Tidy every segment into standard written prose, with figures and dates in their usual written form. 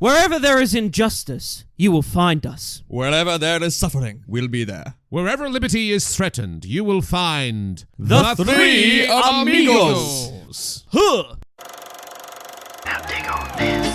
Wherever there is injustice, you will find us. Wherever there is suffering, we'll be there. Wherever liberty is threatened, you will find The Three Amigos. Huh! Now dig on this.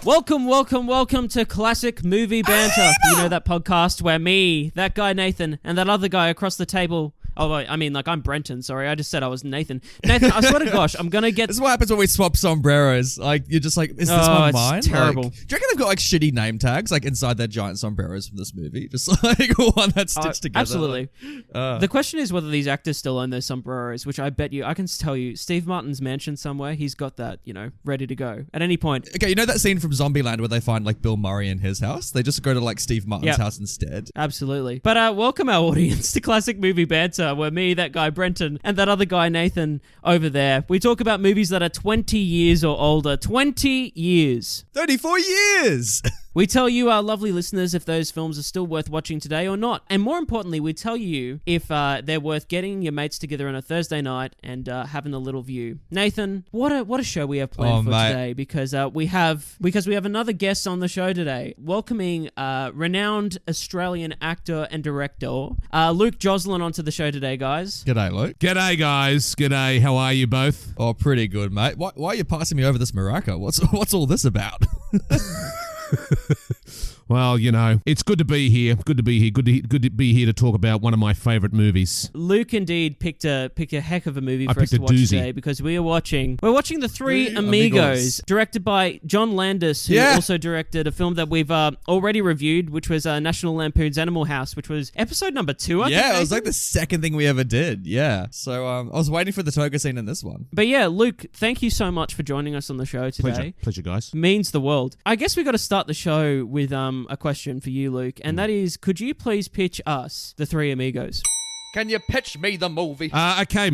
Welcome to Classic Movie Banter. You know that podcast where me, that guy Nathan, and that other guy across the table... Oh, I mean, like, I'm Brenton, sorry. I just said I was Nathan. Nathan, I swear to gosh, I'm gonna get... This is what happens when we swap sombreros. Like, you're just like, is this one it's mine? terrible. Like, do you reckon they've got, like, shitty name tags, like, inside their giant sombreros from this movie? Just, like, one that's stitched together. Absolutely. The question is whether these actors still own those sombreros, which I bet you... I can tell you, Steve Martin's mansion somewhere, he's got that, ready to go at any point. Okay, you know that scene from Zombieland where they find, like, Bill Murray in his house? They just go to, like, Steve Martin's house instead. Absolutely. But welcome our audience to Classic Movie Banter, where me, that guy Brenton, and that other guy Nathan over there, we talk about movies that are 20 years or older. 20 years. 34 years! We tell you, our lovely listeners, if those films are still worth watching today or not. And more importantly, we tell you if they're worth getting your mates together on a Thursday night and having a little view. Nathan, what a show we have planned for today, because we have another guest on the show today, welcoming renowned Australian actor and director Luke Joslin onto the show today, guys. G'day, Luke. G'day, guys. G'day. How are you both? Oh, pretty good, mate. Why are you passing me over this maraca? What's all this about? Well, it's good to be here. Good to be here. Good to be here to talk about one of my favourite movies. Luke indeed picked a heck of a movie for us to watch today, because we're watching the Three Amigos, directed by John Landis, who also directed a film that we've already reviewed, which was National Lampoon's Animal House, which was episode number 2. I think, it was like the second thing we ever did. Yeah. So I was waiting for the toga scene in this one. But yeah, Luke, thank you so much for joining us on the show today. Pleasure, guys. Means the world. I guess we got to start the show with a question for you, Luke, and that is, could you please pitch us The Three Amigos? Can you pitch me the movie? Okay.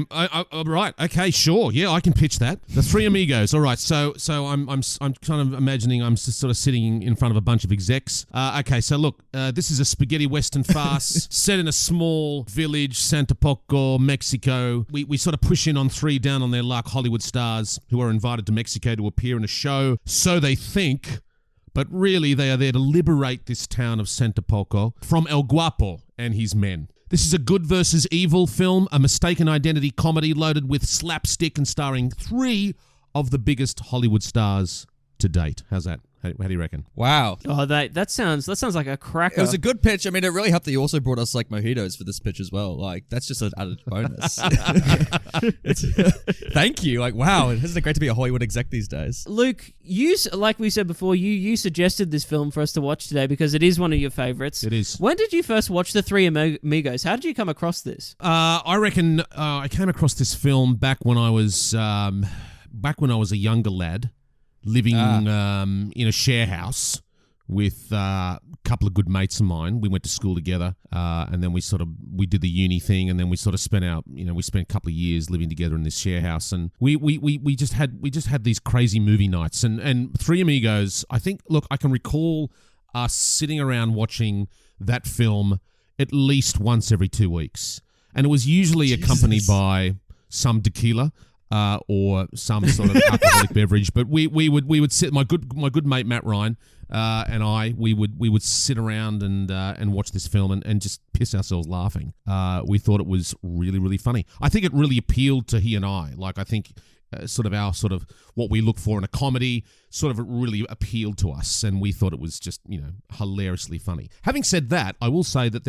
Right. Okay. Sure. Yeah, I can pitch that. The Three Amigos. All right. So I'm kind of imagining I'm just sort of sitting in front of a bunch of execs. Okay. So look, this is a spaghetti western farce set in a small village, Santa Poco, Mexico. We sort of push in on 3 down on their luck Hollywood stars who are invited to Mexico to appear in a show. So they think. But really, they are there to liberate this town of Santa Poco from El Guapo and his men. This is a good versus evil film, a mistaken identity comedy loaded with slapstick and starring 3 of the biggest Hollywood stars to date. How's that? How do you reckon? Wow. Oh, that sounds like a cracker. It was a good pitch. I mean, it really helped that you also brought us like mojitos for this pitch as well. Like, that's just an added bonus. Thank you. Like, wow, isn't it great to be a Hollywood exec these days? Luke, like we said before, you suggested this film for us to watch today because it is one of your favorites. It is. When did you first watch The Three Amigos? How did you come across this? I reckon I came across this film back when I was a younger lad. Living in a share house with a couple of good mates of mine. We went to school together, and then we did the uni thing, and then we sort of spent a couple of years living together in this share house, and we just had these crazy movie nights, and Three Amigos. I think, look, I can recall us sitting around watching that film at least once every 2 weeks, and it was usually accompanied by some tequila. Or some sort of alcoholic beverage, but we would sit. My good mate Matt Ryan and we would sit around and watch this film and just piss ourselves laughing. We thought it was really, really funny. I think it really appealed to he and I. Like, I think our what we look for in a comedy sort of really appealed to us, and we thought it was just hilariously funny. Having said that, I will say that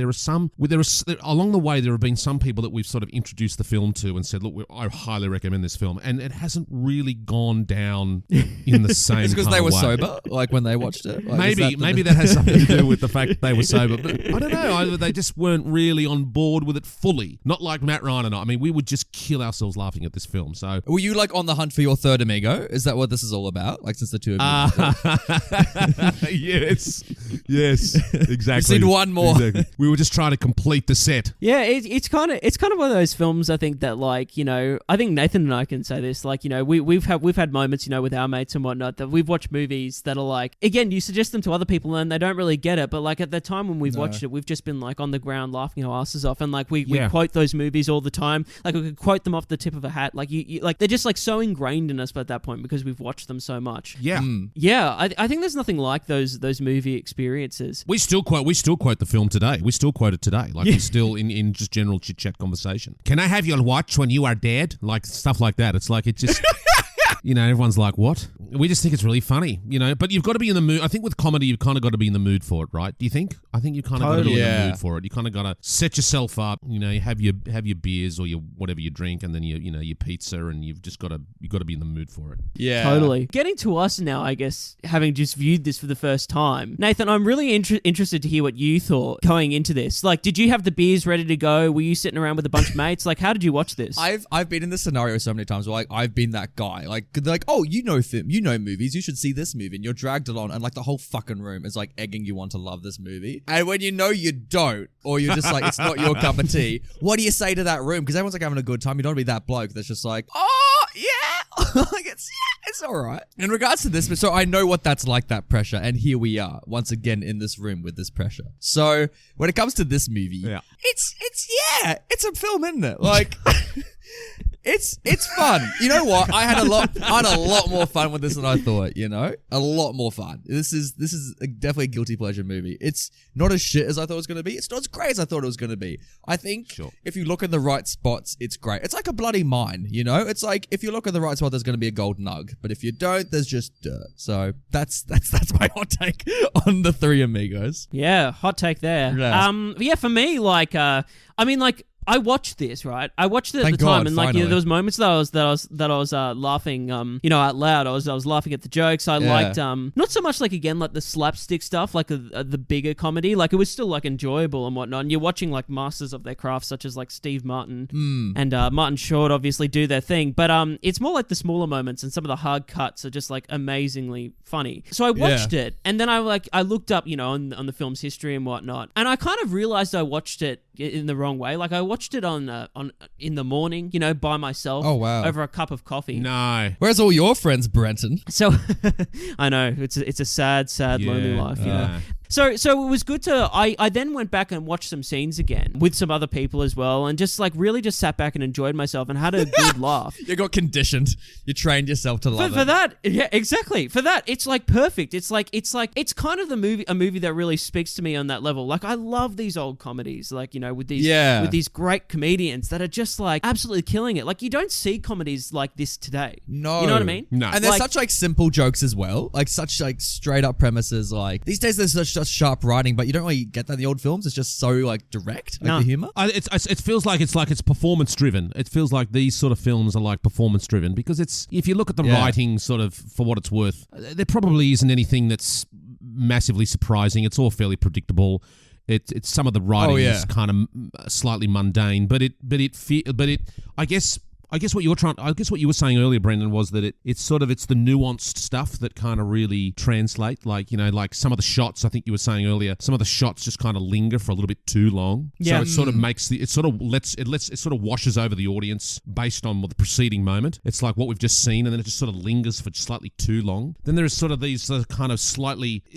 along the way there have been some people that we've sort of introduced the film to and said, look, I highly recommend this film, and it hasn't really gone down in the same. It's because they were way. sober, like when they watched it. Like, maybe that has something to do with the fact that they were sober, but I don't know. They just weren't really on board with it fully. Not like Matt Ryan and I. I mean, we would just kill ourselves laughing at this film. So were you like like on the hunt for your third amigo? Is that what this is all about? Like since the two of you. Yes, exactly. You need one more. Exactly. We were just trying to complete the set. Yeah, it's kind of one of those films. I think that like I think Nathan and I can say this. Like we've had moments with our mates and whatnot that we've watched movies that are like, again, you suggest them to other people and they don't really get it, but like at the time when we've watched it, we've just been like on the ground laughing our asses off, and like we quote those movies all the time. Like we could quote them off the tip of a hat. Like you like they're just like so ingrained in us at that point because we've watched them so much. Yeah, yeah. I think there's nothing like those movie experiences. We still quote the film today. We still quote it today. Like we still in just general chit chat conversation. Can I have your watch when you are dead? Like stuff like that. It's like it just. Everyone's like, what? We just think it's really funny, but you've got to be in the mood. I think with comedy, you've kind of got to be in the mood for it, right? Do you think? I think you kind of got to be in the mood for it. You kind of got to set yourself up, you have your beers or your whatever you drink, and then your pizza, and you've got to be in the mood for it. Yeah. Totally. Getting to us now, I guess, having just viewed this for the first time. Nathan, I'm really interested to hear what you thought going into this. Like, did you have the beers ready to go? Were you sitting around with a bunch of mates? Like, how did you watch this? I've been in this scenario so many times where like I've been that guy. Like they're like, oh, movies, you should see this movie, and you're dragged along, and like the whole fucking room is like egging you on to love this movie. And when you don't, or you're just like, it's not your cup of tea, what do you say to that room? Because everyone's like having a good time. You don't want to be that bloke that's just like, oh yeah, like it's all right. In regards to this, so I know what that's like, that pressure, and here we are once again in this room with this pressure. So when it comes to this movie, it's a film, isn't it? Like. It's fun. You know what? I had a lot more fun with this than I thought, A lot more fun. This is definitely a guilty pleasure movie. It's not as shit as I thought it was going to be. It's not as great as I thought it was going to be. I think if you look in the right spots, it's great. It's like a bloody mine, It's like if you look in the right spot, there's going to be a gold nug. But if you don't, there's just dirt. So that's my hot take on the Three Amigos. Yeah, hot take there. Yeah. For me, I watched this, right? I watched it at Thank the time, God, and finally. there was moments that I was laughing, out loud. I was laughing at the jokes. I liked, not so much like the slapstick stuff, like the bigger comedy. Like it was still like enjoyable and whatnot. And you're watching like masters of their craft, such as like Steve Martin and Martin Short, obviously do their thing. But it's more like the smaller moments, and some of the hard cuts are just like amazingly funny. So I watched it, and then I looked up, on the film's history and whatnot, and I kind of realized I watched it in the wrong way. Like I watched it on in the morning, by myself. Oh, wow. Over a cup of coffee. No. Where's all your friends, Brenton? So I know it's a sad, lonely life, So it was good to. I then went back and watched some scenes again with some other people as well, and just like really just sat back and enjoyed myself and had a good laugh. You got conditioned. You trained yourself to love it. For that, yeah, exactly. For that, it's like perfect. It's kind of a movie that really speaks to me on that level. Like I love these old comedies, like with these great comedians that are just like absolutely killing it. Like you don't see comedies like this today. No, you know what I mean? No, and there's such like simple jokes as well, like such like straight up premises. Like these days, there's such sharp writing, but you don't really get that in the old films. It's just so like direct, like the humor. It feels like it's performance driven. It feels like these sort of films are like performance driven because if you look at the writing sort of for what it's worth, there probably isn't anything that's massively surprising. It's all fairly predictable. It's some of the writing is kind of slightly mundane, but I guess what you were saying earlier, Brendan, was that it's the nuanced stuff that kind of really translate. Like some of the shots, I think you were saying earlier, some of the shots just kind of linger for a little bit too long. Yeah. So it sort of makes it sort of washes over the audience based on the preceding moment. It's like what we've just seen, and then it just sort of lingers for slightly too long. Then there's sort of these kind of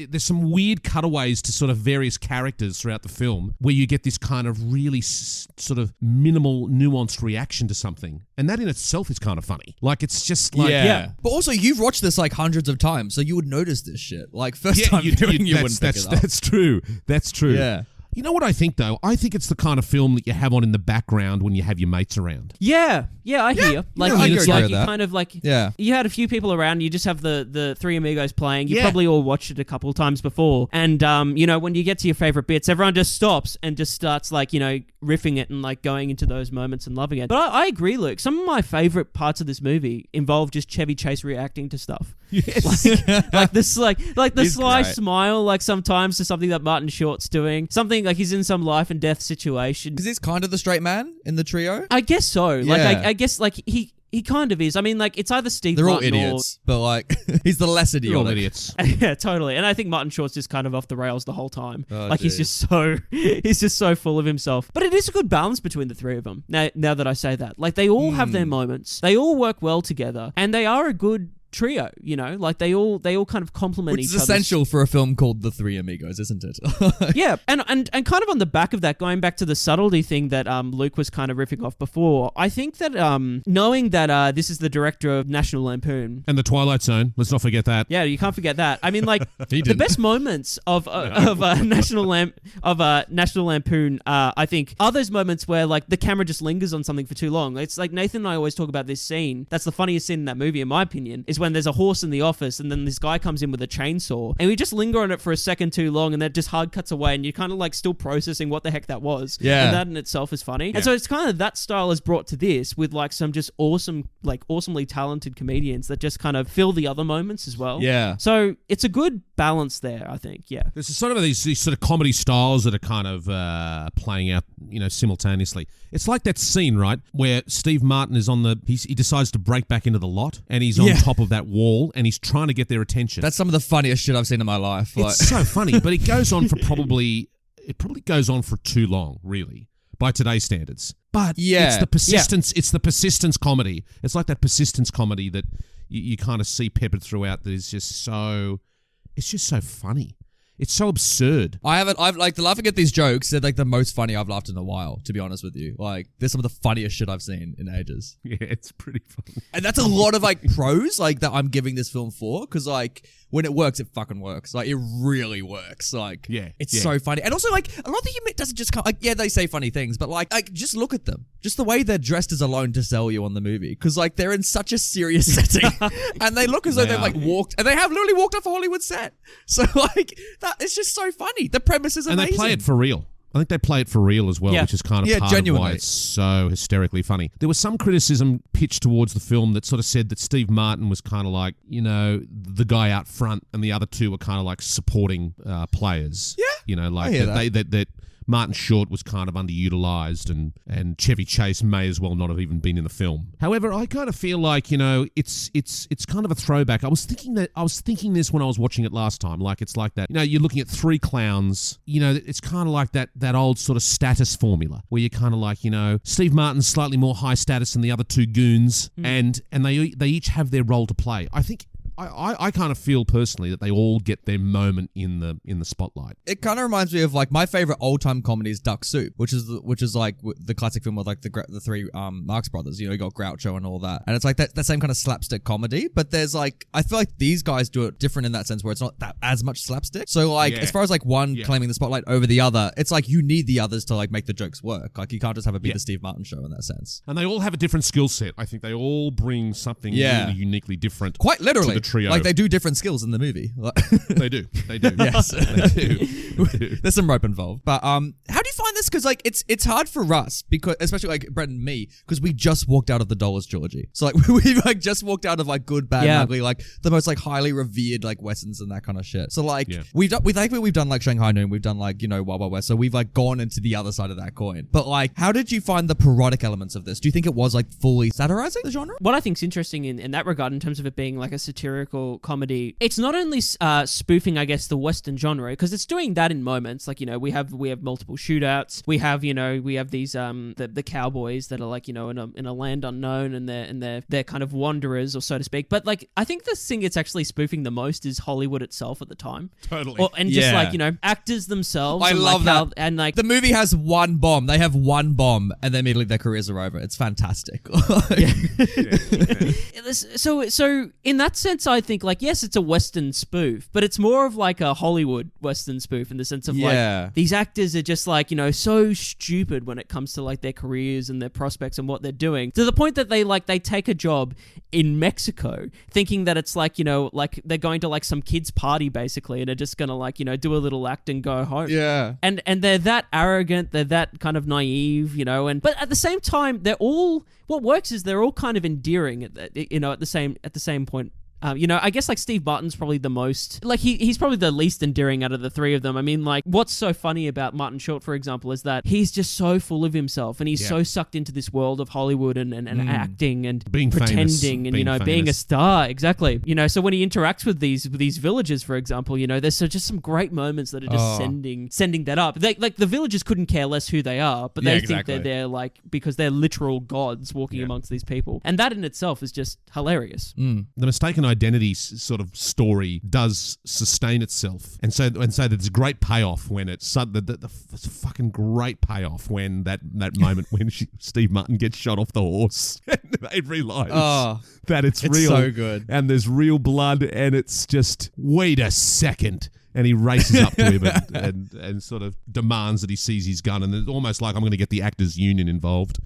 there's some weird cutaways to sort of various characters throughout the film where you get this kind of really sort of minimal nuanced reaction to something. And that in itself is kind of funny. Like, it's just like... Yeah. But also, you've watched this like hundreds of times, so you would notice this shit. Like, first time you wouldn't pick it up. That's true. That's true. Yeah. You know what I think, though? I think it's the kind of film that you have on in the background when you have your mates around. Yeah, I hear. Like, I it's agree like with you that. kind of like... Yeah. You had a few people around, you just have the Three Amigos playing. You probably all watched it a couple of times before. And, when you get to your favorite bits, everyone just stops and just starts, like, riffing it and, like, going into those moments and loving it. But I agree, Luke. Some of my favorite parts of this movie involve just Chevy Chase reacting to stuff. Yes. like the sly great. smile, like sometimes to something that Martin Short's doing. Something like he's in some life and death situation. Is this kind of the straight man in the trio? I guess so. Like Yeah. I guess like He kind of is. I mean, like, it's either Steve They're all Martin idiots, but like he's the less They're all idiotic. idiots. Yeah, totally. And I think Martin Short's just kind of off the rails the whole time. Oh, like he's just so full of himself. But it is a good balance between the three of them. Now that I say that, like they all have their moments. They all work well together, and they are a good trio, you know, like they all kind of complement Which each is other. essential for a film called The Three Amigos, isn't it? Yeah, and kind of on the back of that, going back to the subtlety thing that Luke was kind of riffing off before, I think that knowing that this is the director of National Lampoon. And The Twilight Zone. Let's not forget that. Yeah, you can't forget that. I mean, like He the didn't. best moments of National Lampoon, I think, are those moments where like the camera just lingers on something for too long. It's like Nathan and I always talk about this scene. That's the funniest scene in that movie, in my opinion, is when there's a horse in the office and then this guy comes in with a chainsaw and we just linger on it for a second too long and then it just hard cuts away and you're kind of like still processing what the heck that was. Yeah. And that in itself is funny. And so it's kind of that style is brought to this with like some just awesomely talented comedians that just kind of fill the other moments as well. Yeah. So it's a good balance there, I think. Yeah. There's sort of these sort of comedy styles that are kind of playing out, you know, simultaneously. It's like that scene, right, where Steve Martin is he decides to break back into the lot and he's on top of that wall and he's trying to get their attention. That's some of the funniest shit I've seen in my life. Like, It's so funny, but it goes on for probably goes on for too long, really, by today's standards. But it's the persistence. It's the persistence comedy. It's like that persistence comedy that you kind of see peppered throughout. That is just so. It's just so funny. It's so absurd. I've like laughing at these jokes. They're like the most funny I've laughed in a while, to be honest with you. Like, they're some of the funniest shit I've seen in ages. Yeah, it's pretty funny. And that's a lot of like pros like that I'm giving this film for, because like when it works, it fucking works. Like, it really works. Like, it's so funny. And also, like, a lot of the humor doesn't just come, like, yeah, they say funny things, but like just look at them. Just the way they're dressed is alone to sell you on the movie, because like they're in such a serious setting, and they look as though they've like walked, and they have literally walked off a Hollywood set. So like that, it's just so funny. The premise is amazing, And they play it for real. I think they play it for real as well, which is kind of part genuinely. of why it's so hysterically funny. There was some criticism pitched towards the film that sort of said that Steve Martin was kind of like, you know, the guy out front, and the other two were kind of like supporting players. Yeah, you know, like that Martin Short was kind of underutilized, and Chevy Chase may as well not have even been in the film. However, I kind of feel like, you know, it's kind of a throwback. I was thinking this when I was watching it last time. Like, it's like that. You know, you're looking at three clowns. You know, it's kind of like that old sort of status formula where you're kind of like, you know, Steve Martin's slightly more high status than the other two goons, and they each have their role to play. I think. I kind of feel personally that they all get their moment in the spotlight. It kind of reminds me of like my favorite old time comedy is Duck Soup, which is like the classic film with like the three Marx Brothers. You know, you got Groucho and all that, and it's like that same kind of slapstick comedy. But there's like, I feel like these guys do it different in that sense where it's not that as much slapstick. So like as far as like one claiming the spotlight over the other, it's like you need the others to like make the jokes work. Like, you can't just have it be the Steve Martin show in that sense. And they all have a different skill set. I think they all bring something really uniquely different. Quite literally. To the trio. Like, they do different skills in the movie. They do. Yes. They do. There's some rope involved. But how do you find this? Because like it's hard for us, because especially like Brett and me, because we just walked out of the Dollars Georgie. So like we like just walked out of like Good, Bad, and Ugly, like the most like highly revered like westerns and that kind of shit. So like we've done like Shanghai Noon, we've done like, you know, Wild Wild West. So we've like gone into the other side of that coin. But like, how did you find the parodic elements of this? Do you think it was like fully satirizing the genre? What I think's interesting in that regard, in terms of it being like a satirical comedy, it's not only spoofing, I guess, the Western genre, because it's doing that in moments. Like, you know, we have multiple shootouts. We have these the cowboys that are like, you know, in a land unknown, and they're kind of wanderers, or so to speak. But like, I think the thing it's actually spoofing the most is Hollywood itself at the time. Totally. And just like, you know, actors themselves. I love that. And like, the movie has one bomb. They have one bomb, and then immediately their careers are over. It's fantastic. So in that sense, I think like, yes, it's a Western spoof, but it's more of like a Hollywood Western spoof, in the sense of like, these actors are just like, you know, so stupid when it comes to like their careers and their prospects and what they're doing, to the point that they take a job in Mexico thinking that it's like, you know, like they're going to like some kid's party basically, and are just gonna like, you know, do a little act and go home. Yeah. And they're that arrogant, they're that kind of naive, you know, but at the same time, what works is they're all kind of endearing at the same point I guess like Steve Martin's probably the most, like he's probably the least endearing out of the three of them. I mean, like what's so funny about Martin Short, for example, is that he's just so full of himself and he's so sucked into this world of Hollywood and acting and being pretending famous, and, being a star. Exactly. So when he interacts with these villagers, for example, there's just some great moments that are just sending that up. Like the villagers couldn't care less who they are, but they think they're there like because they're literal gods walking amongst these people. And that in itself is just hilarious. The mistaken identity sort of story does sustain itself, and so there's a great payoff when it's the fucking great payoff when that moment when Steve Martin gets shot off the horse and they realise that it's real, so good, and there's real blood, and it's just wait a second. And he races up to him and sort of demands that he sees his gun, and it's almost like I'm going to get the actors union involved.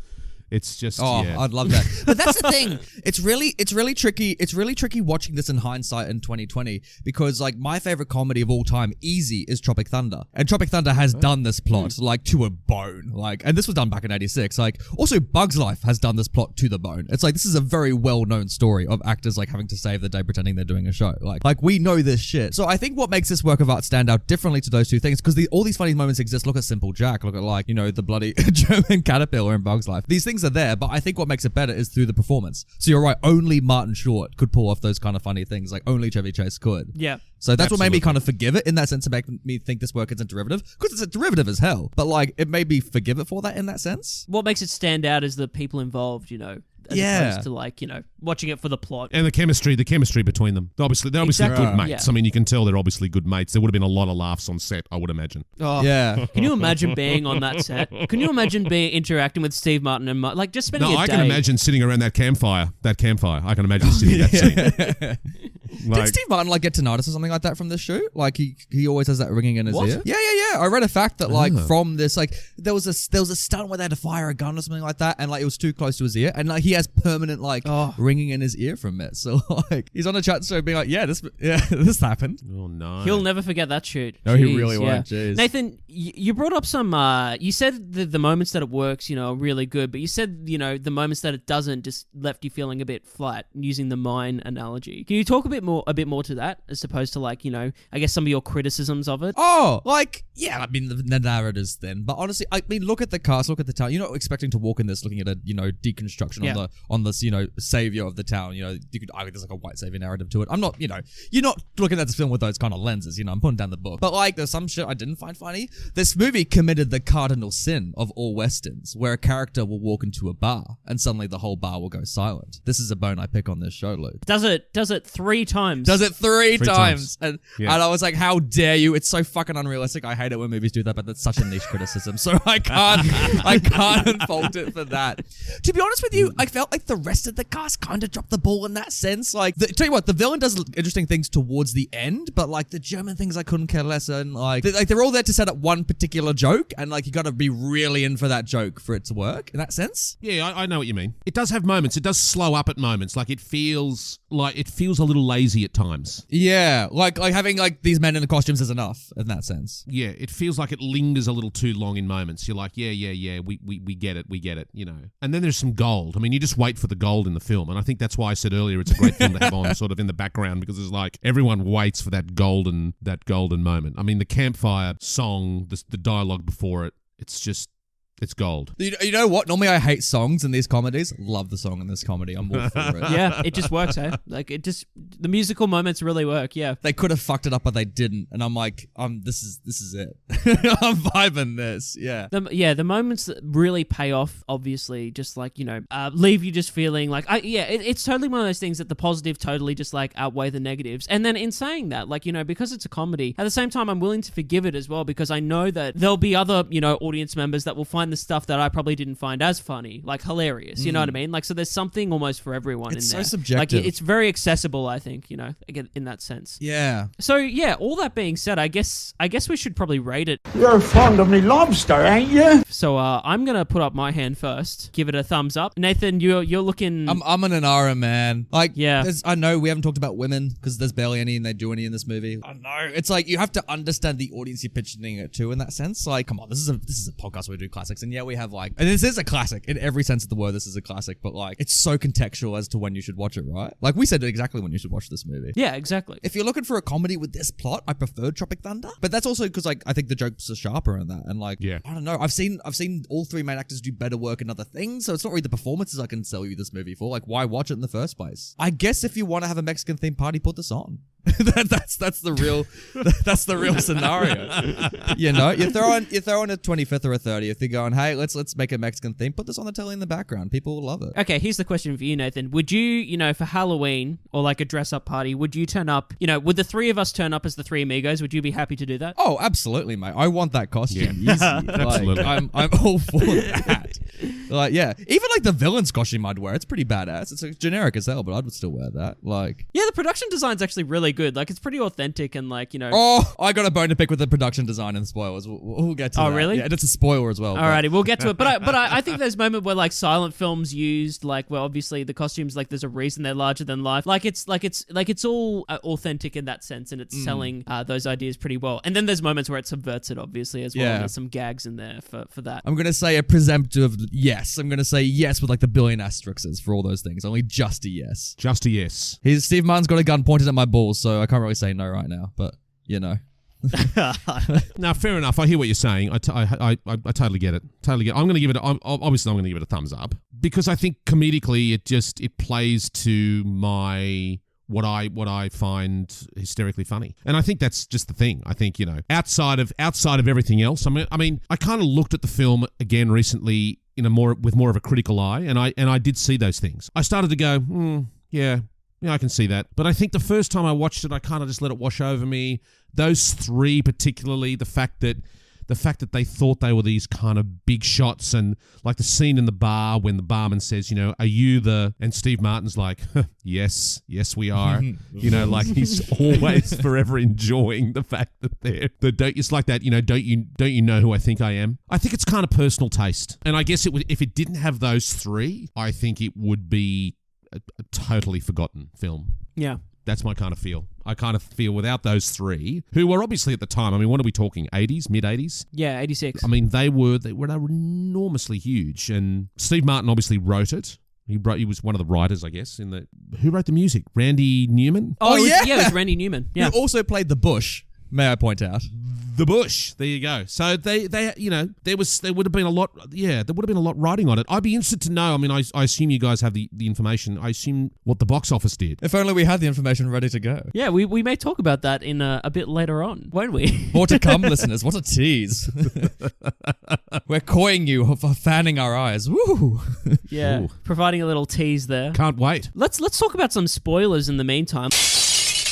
It's just I'd love that. But that's the thing. It's really tricky. It's really tricky watching this in hindsight in 2020 because like my favorite comedy of all time, easy, is Tropic Thunder. And Tropic Thunder has done this plot like to a bone. Like, and this was done back in 86. Like also Bug's Life has done this plot to the bone. It's like this is a very well-known story of actors like having to save the day pretending they're doing a show. Like we know this shit. So I think what makes this work of art stand out differently to those two things, because all these funny moments exist. Look at Simple Jack. Look at like, the bloody German caterpillar in Bug's Life. These things are there, but I think what makes it better is through the performance. So you're right, only Martin Short could pull off those kind of funny things, like only Chevy Chase could. Yeah. So that's what made me kind of forgive it in that sense, to make me think this work isn't derivative, because it's a derivative as hell. But like, it made me forgive it for that in that sense. What makes it stand out is the people involved, as opposed to like, watching it for the plot. And the chemistry between them. They're obviously good mates. Yeah. I mean, you can tell they're obviously good mates. There would have been a lot of laughs on set, I would imagine. Oh, yeah. Can you imagine being on that set? Can you imagine interacting with Steve Martin and like just spending a day? I can imagine sitting around that campfire. I can imagine sitting in that scene. Did Steve Martin like get tinnitus or something like that from this shoot? Like he always has that ringing in his ear. Yeah. I read a fact that like from this, like there was a stunt where they had to fire a gun or something like that, and like it was too close to his ear, and like he has permanent like ringing in his ear from it. So like he's on a chat show being like, this happened. Oh no, he'll never forget that shoot. No, he really won't. Jeez. Nathan, you brought up some. You said the moments that it works, are really good, but you said the moments that it doesn't just left you feeling a bit flat. Using the mine analogy, can you talk a bit more to that, as opposed to like I guess some of your criticisms of it? I mean the narrative's thin, but honestly, I mean look at the cast, look at the town. You're not expecting to walk in this looking at a deconstruction on this savior of the town. You could argue there's like a white savior narrative to it. I'm not you're not looking at this film with those kind of lenses. I'm putting down the book, but like there's some shit I didn't find funny. This movie committed the cardinal sin of all westerns, where a character will walk into a bar and suddenly the whole bar will go silent. This is a bone I pick on this show, Luke. Does it 3 times? Does it three times. And I was like, how dare you? It's so fucking unrealistic. I hate it when movies do that, but that's such a niche criticism. So I can't fault it for that. To be honest with you, I felt like the rest of the cast kind of dropped the ball in that sense. Like, tell you what, the villain does interesting things towards the end, but like the German things I couldn't care less. And like they're all there to set up one particular joke, and like you got to be really in for that joke for it to work in that sense. Yeah, I know what you mean. It does have moments. It does slow up at moments. Like it feels a little lazy at times. Yeah, like having like these men in the costumes is enough in that sense. Yeah, it feels like it lingers a little too long in moments. You're like, we get it, And then there's some gold. I mean, you just wait for the gold in the film, and I think that's why I said earlier it's a great film to have on sort of in the background, because it's like everyone waits for that golden moment. I mean, the campfire song, the dialogue before it, it's gold. You know what? Normally I hate songs in these comedies. Love the song in this comedy. I'm all for it. Yeah, it just works, eh? Like the musical moments really work. Yeah, they could have fucked it up, but they didn't. And I'm like, this is it. I'm vibing this. Yeah. The moments that really pay off, obviously, just like leave you just feeling like, it's totally one of those things that the positive totally just like outweigh the negatives. And then in saying that, like because it's a comedy, at the same time I'm willing to forgive it as well, because I know that there'll be other audience members that will find the stuff that I probably didn't find as funny, like hilarious. You know what I mean? Like, so there's something almost for everyone in there. It's so subjective. Like, it's very accessible, I think, again, in that sense. Yeah. So, yeah, all that being said, I guess we should probably rate it. You're fond of me lobster, ain't you? So, I'm going to put up my hand first. Give it a thumbs up. Nathan, you're looking... I'm an Anara, man. Like, yeah. I know we haven't talked about women, because there's barely any and they do any in this movie. I know. It's like, you have to understand the audience you're pitching it to in that sense. Like, come on, this is a podcast where we do classics. classics. And yeah, we have like, and this is a classic in every sense of the word. This is a classic, but like, it's so contextual as to when you should watch it, right? Like we said exactly when you should watch this movie. Yeah, exactly. If you're looking for a comedy with this plot, I prefer Tropic Thunder, but that's also because like I think the jokes are sharper in that, and like I don't know, I've seen all three main actors do better work in other things, so it's not really the performances I can sell you this movie for. Like, why watch it in the first place? I guess if you want to have a Mexican themed party, put this on. that's the real scenario. You know, you throw on a 25th or a 30th. You're going, hey, let's make a Mexican theme. Put this on the telly in the background. People will love it. Okay, here's the question for you, Nathan. Would you, for Halloween or like a dress-up party, would you turn up, would the three of us turn up as the Three Amigos? Would you be happy to do that? Oh, absolutely, mate. I want that costume. Yeah. Easy. Absolutely. I'm all for that. Like, yeah. Even like the villain's costume I'd wear. It's pretty badass. It's like, generic as hell, but I would still wear that. Like, yeah, the production design's actually really good. Like, it's pretty authentic and like, Oh, I got a bone to pick with the production design and spoilers. We'll get to that. Oh, really? Yeah, and it's a spoiler as well. Alrighty, we'll get to it. But I think there's a moment where like silent films used, like, well, obviously the costumes, like, there's a reason they're larger than life. It's all authentic in that sense, and it's selling those ideas pretty well. And then there's moments where it subverts it, obviously, as well. Yeah. And there's some gags in there for that. I'm gonna say a presumptive yes. I'm gonna say yes with like the billion asterisks for all those things. Only just a yes. Just a yes. Steve Martin's got a gun pointed at my balls, so I can't really say no right now. But No, fair enough. I hear what you're saying. I totally get it. I'm going to give it. Obviously, I'm going to give it a thumbs up because I think comedically it plays to my what I find hysterically funny, and I think that's just the thing. I think outside of everything else. I mean, I kind of looked at the film again recently with more of a critical eye, and I did see those things. I started to go, yeah, I can see that. But I think the first time I watched it, I kind of just let it wash over me. Those three, particularly, the fact that they thought they were these kind of big shots, and like the scene in the bar when the barman says, are you the... And Steve Martin's like, yes, we are. Like he's always forever enjoying the fact that it's like that, don't you know who I think I am? I think it's kind of personal taste. And I guess if it didn't have those three, I think it would be a totally forgotten film. Yeah. That's my kind of feel. I kind of feel without those three, who were obviously at the time, I mean, what are we talking, 80s, mid-80s? Yeah, 86. I mean, they were enormously huge, and Steve Martin obviously wrote it. He was one of the writers, I guess. Who wrote the music? Randy Newman? Yeah, it was Randy Newman. Yeah. Who also played the Bush, may I point out. The Bush. There you go. So there would have been a lot writing on it. I'd be interested to know. I mean, I assume you guys have the information. I assume what the box office did. If only we had the information ready to go. Yeah, we may talk about that in a bit later on, won't we? More to come, listeners. What a tease. We're coying you for fanning our eyes. Woo! Yeah, Ooh. Providing a little tease there. Can't wait. Let's talk about some spoilers in the meantime.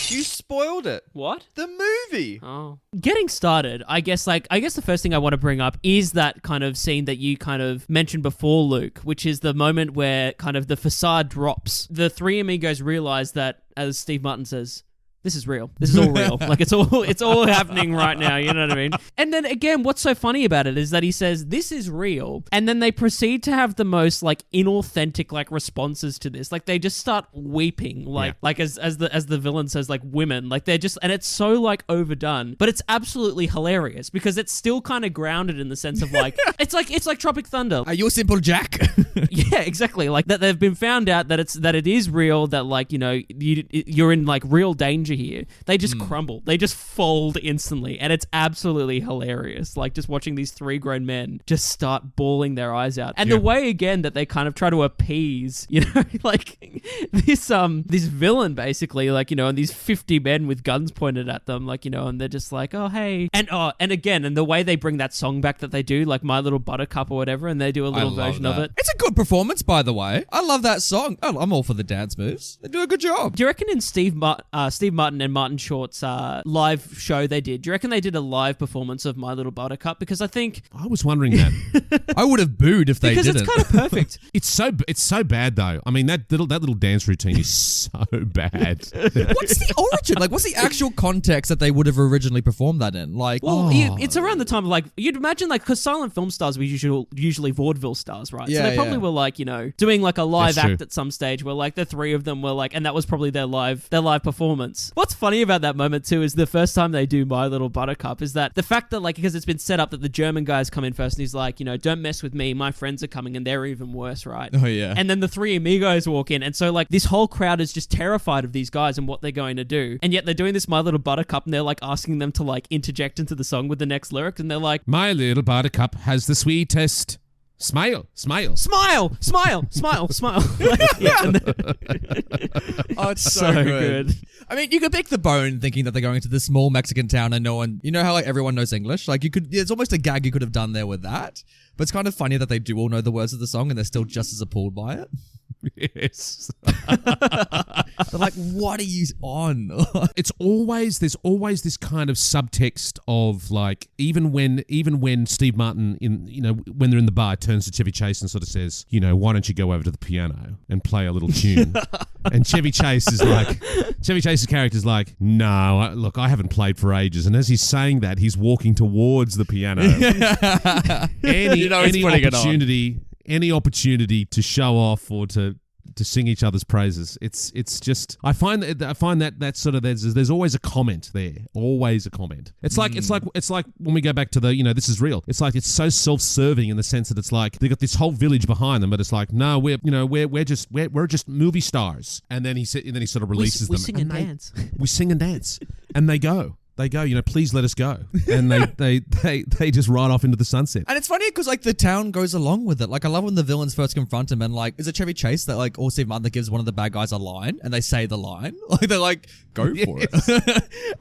You spoiled it. What? The movie. Oh. Getting started, I guess the first thing I want to bring up is that kind of scene that you kind of mentioned before, Luke, which is the moment where kind of the facade drops. The Three Amigos realize that, as Steve Martin says, this is real. This is all real. Like, it's all happening right now. You know what I mean? And then again, what's so funny about it is that he says, this is real. And then they proceed to have the most like inauthentic like responses to this. Like they just start weeping like as the villain says, like women, like they're just, and it's so like overdone, but it's absolutely hilarious because it's still kind of grounded in the sense of like, it's like Tropic Thunder. Are you a simple Jack? Yeah, exactly. Like that they've been found out that it is real, that like, you're in like real danger here. They just crumble. They just fold instantly, and it's absolutely hilarious. Like just watching these three grown men just start bawling their eyes out, and the way again that they kind of try to appease, like this villain basically, like and these 50 men with guns pointed at them, like and they're just like, oh hey, and the way they bring that song back that they do, like My Little Buttercup or whatever, and they do a little version of it. It's a good performance, by the way. I love that song. I'm all for the dance moves. They do a good job. Do you reckon in Steve Martin and Martin Short's live show they did, do you reckon they did a live performance of My Little Buttercup? Because I think I was wondering that. I would have booed if they didn't. Because it's kind of perfect. It's so bad though. I mean that little dance routine is so bad. What's the origin? Like, what's the actual context that they would have originally performed that in? Like, it's around the time of like, you'd imagine, like, because silent film stars were usually vaudeville stars, right? Yeah, so they probably were like, you know, doing like a live That's act true. at some stage where like the three of them were like, and that was probably their live performance. What's funny about that moment too is the first time they do My Little Buttercup is that the fact that like, because it's been set up that the German guys come in first and he's like, you know, don't mess with me, my friends are coming and they're even worse, right? Oh, yeah. And then the Three Amigos walk in, and so like this whole crowd is just terrified of these guys and what they're going to do, and yet they're doing this My Little Buttercup and they're like asking them to like interject into the song with the next lyric, and they're like, My little buttercup has the sweetest smile. smile, smile, smile, smile. Yeah, and Oh, it's so good. I mean, you could pick the bone thinking that they're going into this small Mexican town and no one, you know how like everyone knows English? Like you could, it's almost a gag you could have done there with that. But it's kind of funny that they do all know the words of the song and they're still just as appalled by it. Yes. They're like, what are you on? There's always this kind of subtext of like, even when Steve Martin when they're in the bar turns to Chevy Chase and sort of says, you know, why don't you go over to the piano and play a little tune? And Chevy Chase's character is like, no, look, I haven't played for ages. And as he's saying that, he's walking towards the piano. Any opportunity to show off or to sing each other's praises. It's just I find that sort of there's always a comment there. Always a comment. It's like when we go back to the, you know, this is real. It's like it's so self-serving in the sense that it's like they got this whole village behind them, but it's like, no, we're just movie stars. And then he sort of releases them. We sing and dance. We sing and dance. And they go, you know, please let us go. And they just ride off into the sunset. And it's funny because like the town goes along with it. Like I love when the villains first confront him and like, is it Chevy Chase that like, or Steve Martin that gives one of the bad guys a line and they say the line? Like they're like, go for it.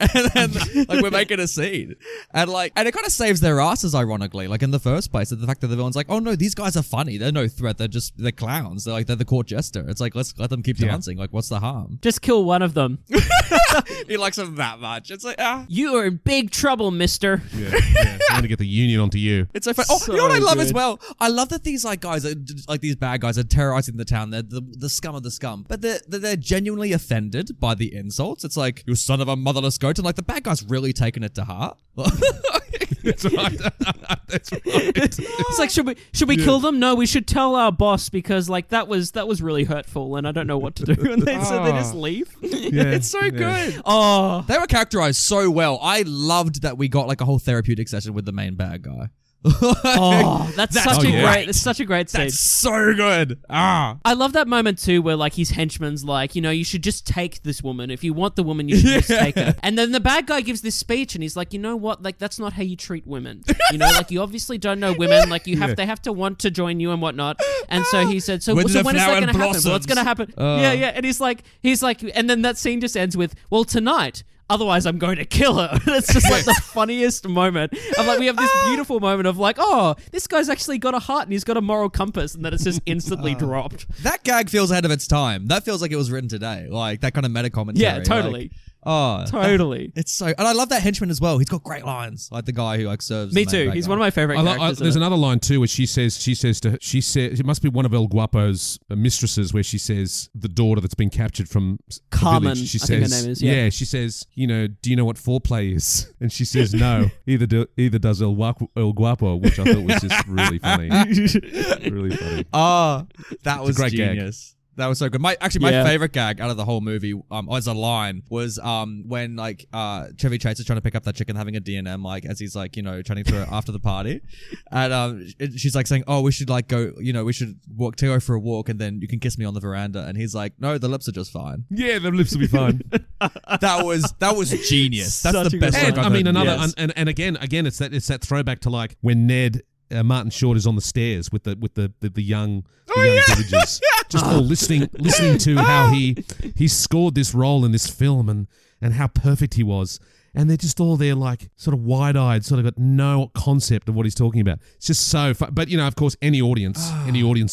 And then like we're making a scene. And it kind of saves their asses ironically, like in the first place. The fact that the villain's like, oh no, these guys are funny. They're no threat. They're clowns. They're the court jester. It's like, let's let them keep dancing. Like what's the harm? Just kill one of them. He likes them that much. It's like, You are in big trouble, mister. Yeah. I'm gonna get the union onto you. It's so funny. Oh, you know what I love as well? I love that these guys are like these bad guys are terrorizing the town. They're the scum of the scum, but they're genuinely offended by the insults. It's like, you son of a motherless goat, and like the bad guy's really taking it to heart. That's right. That's right. It's like, should we kill them? No, we should tell our boss because like that was really hurtful, and I don't know what to do. And so they just leave. It's so good. Oh, They were characterized so well. I loved that we got like a whole therapeutic session with the main bad guy. That's such a great scene. That's so good. I love that moment too where like his henchman's like, you know, you should just take this woman. If you want the woman, you should just take her. And then the bad guy gives this speech and he's like, you know what? Like that's not how you treat women. You know, like you obviously don't know women. Like you have they have to want to join you and whatnot. And so he said, so when is that going to happen? What's going to happen? Yeah. And he's like, and then that scene just ends with, well, tonight. Otherwise, I'm going to kill her. It's just like the funniest moment. I'm like, we have this beautiful moment of like, oh, this guy's actually got a heart and he's got a moral compass, and then it's just instantly dropped. That gag feels ahead of its time. That feels like it was written today. Like that kind of meta commentary. Yeah, totally. Like, oh, totally. It's so, and I love that henchman as well. He's got great lines, like the guy who like serves. Me too. He's one of my favorite characters. There's another line too where she says it must be one of El Guapo's mistresses where she says the daughter that's been captured from Carmen. The village, she I think her name is. Yeah. She says, you know, do you know what foreplay is? And she says no. Either does El Guapo, which I thought was just really funny. Really funny. Oh, that was a great genius. Gag. That was so good. My favorite gag out of the whole movie, as a line, was when like Chevy Chase is trying to pick up that chicken having a D&M, like as he's like, you know, chatting to her after the party, and she's like saying, oh, we should like go, you know, we should go for a walk, and then you can kiss me on the veranda, and he's like, no, the lips are just fine. Yeah, the lips will be fine. that was genius. That's Such the best. And I mean, another yes. and again, it's that throwback to like when Ned. Martin Short is on the stairs with the young villagers, just all listening to how he scored this role in this film and how perfect he was. And they're just all there like sort of wide-eyed, sort of got no concept of what he's talking about. It's just so fun. But, you know, of course, any audience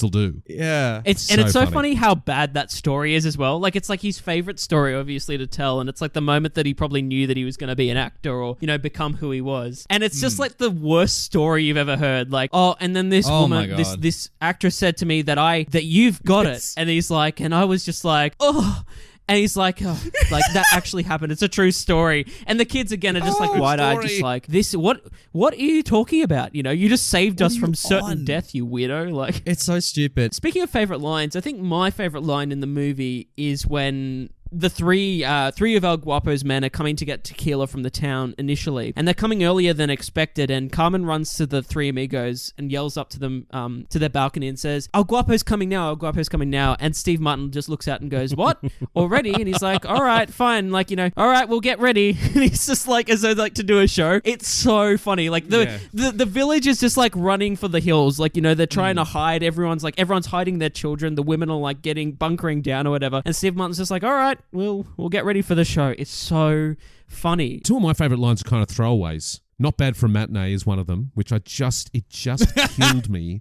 will do. Yeah. It's so funny how bad that story is as well. Like, it's like his favorite story, obviously, to tell. And it's like the moment that he probably knew that he was going to be an actor or, you know, become who he was. And it's just like the worst story you've ever heard. Like, oh, and then this woman, this actress said to me that you've got it. And he's like, and I was just like, oh. And he's like, oh, like that actually happened. It's a true story. And the kids again are just like wide-eyed, just like this. What are you talking about? You know, you just saved us from certain death, you weirdo. Like, It's so stupid. speaking of favorite lines, I think my favorite line in the movie is when the three of El Guapo's men are coming to get tequila from the town initially, and they're coming earlier than expected, and Carmen runs to the Three Amigos and yells up to them to their balcony and says, El Guapo's coming now, El Guapo's coming now. And Steve Martin just looks out and goes, what? Already? And he's like, all right, fine, like, you know, all right, we'll get ready. And he's just like, as though like to do a show. It's so funny. Like the village is just like running for the hills, like, you know, they're trying to hide. Everyone's hiding their children. The women are like bunkering down or whatever, and Steve Martin's just like, all right, we'll get ready for the show. It's so funny. Two of my favorite lines are kind of throwaways. Not bad for a matinee is one of them, which it just killed me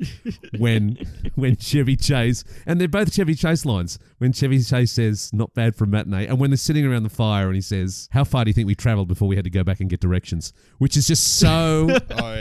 when Chevy Chase, and they're both Chevy Chase lines, when Chevy Chase says, not bad for a matinee, and when they're sitting around the fire and he says, how far do you think we travelled before we had to go back and get directions? Which is just so,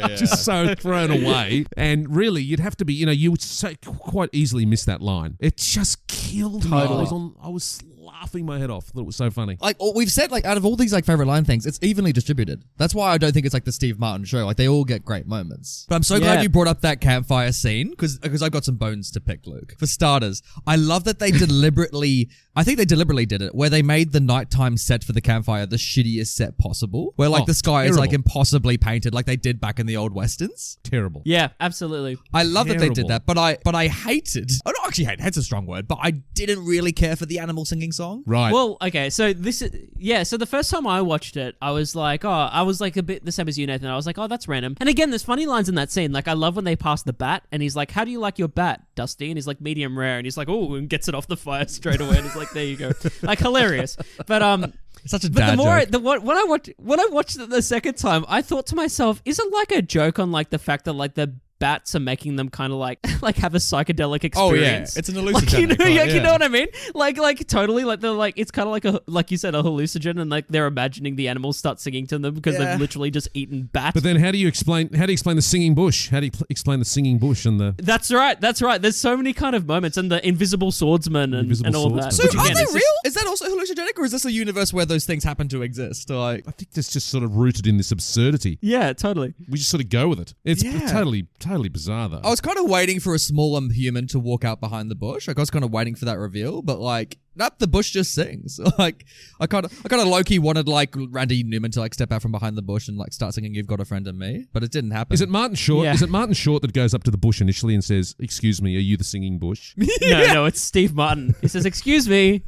just so thrown away. And really, you'd have to be, you know, you would quite easily miss that line. It just killed me. I was laughing my head off. I thought it was so funny. Like we've said, like out of all these like favorite line things, it's evenly distributed. That's why I don't think it's like the Steve Martin show. Like they all get great moments. But I'm so glad you brought up that campfire scene because I've got some bones to pick, Luke. For starters, I love that they deliberately did it, where they made the nighttime set for the campfire the shittiest set possible, where like the sky is like impossibly painted, like they did back in the old westerns. Terrible. Yeah, absolutely. I love that they did that, but I hated. I don't actually hate. Hate's a strong word, but I didn't really care for the animal singing song. Right. Well, okay, so this is, so the first time I watched it, I was like a bit the same as you, Nathan. I was like, oh, that's random. And again, there's funny lines in that scene. Like, I love when they pass the bat, and he's like, how do you like your bat, Dusty? And he's like, medium rare. And he's like, oh, and gets it off the fire straight away. And it's like, there you go. Like, hilarious. But, such a dad joke. When I watched it the second time, I thought to myself, is it like a joke on like the fact that like the bats are making them kind of like have a psychedelic experience? Oh yeah, it's an hallucinogenic. You know what I mean? Like totally. Like they're like, it's kind of like you said, a hallucinogen, and like they're imagining the animals start singing to them because they've literally just eaten bats. But then how do you explain the singing bush? How do you explain the singing bush and the? That's right. There's so many kind of moments, and the invisible swordsman and all that. So are they real? Is that also hallucinogenic, or is this a universe where those things happen to exist? Like, I think that's just sort of rooted in this absurdity. Yeah, totally. We just sort of go with it. It's totally bizarre though. I was kind of waiting for a small human to walk out behind the bush. Like I was kind of waiting for that reveal, but like, nope, the bush just sings. Like I kind of low-key wanted like Randy Newman to like step out from behind the bush and like start singing "You've Got a Friend in Me," but it didn't happen. Is it Martin Short? Yeah. Is it Martin Short that goes up to the bush initially and says, "Excuse me, are you the singing bush?" No, it's Steve Martin. He says, "Excuse me,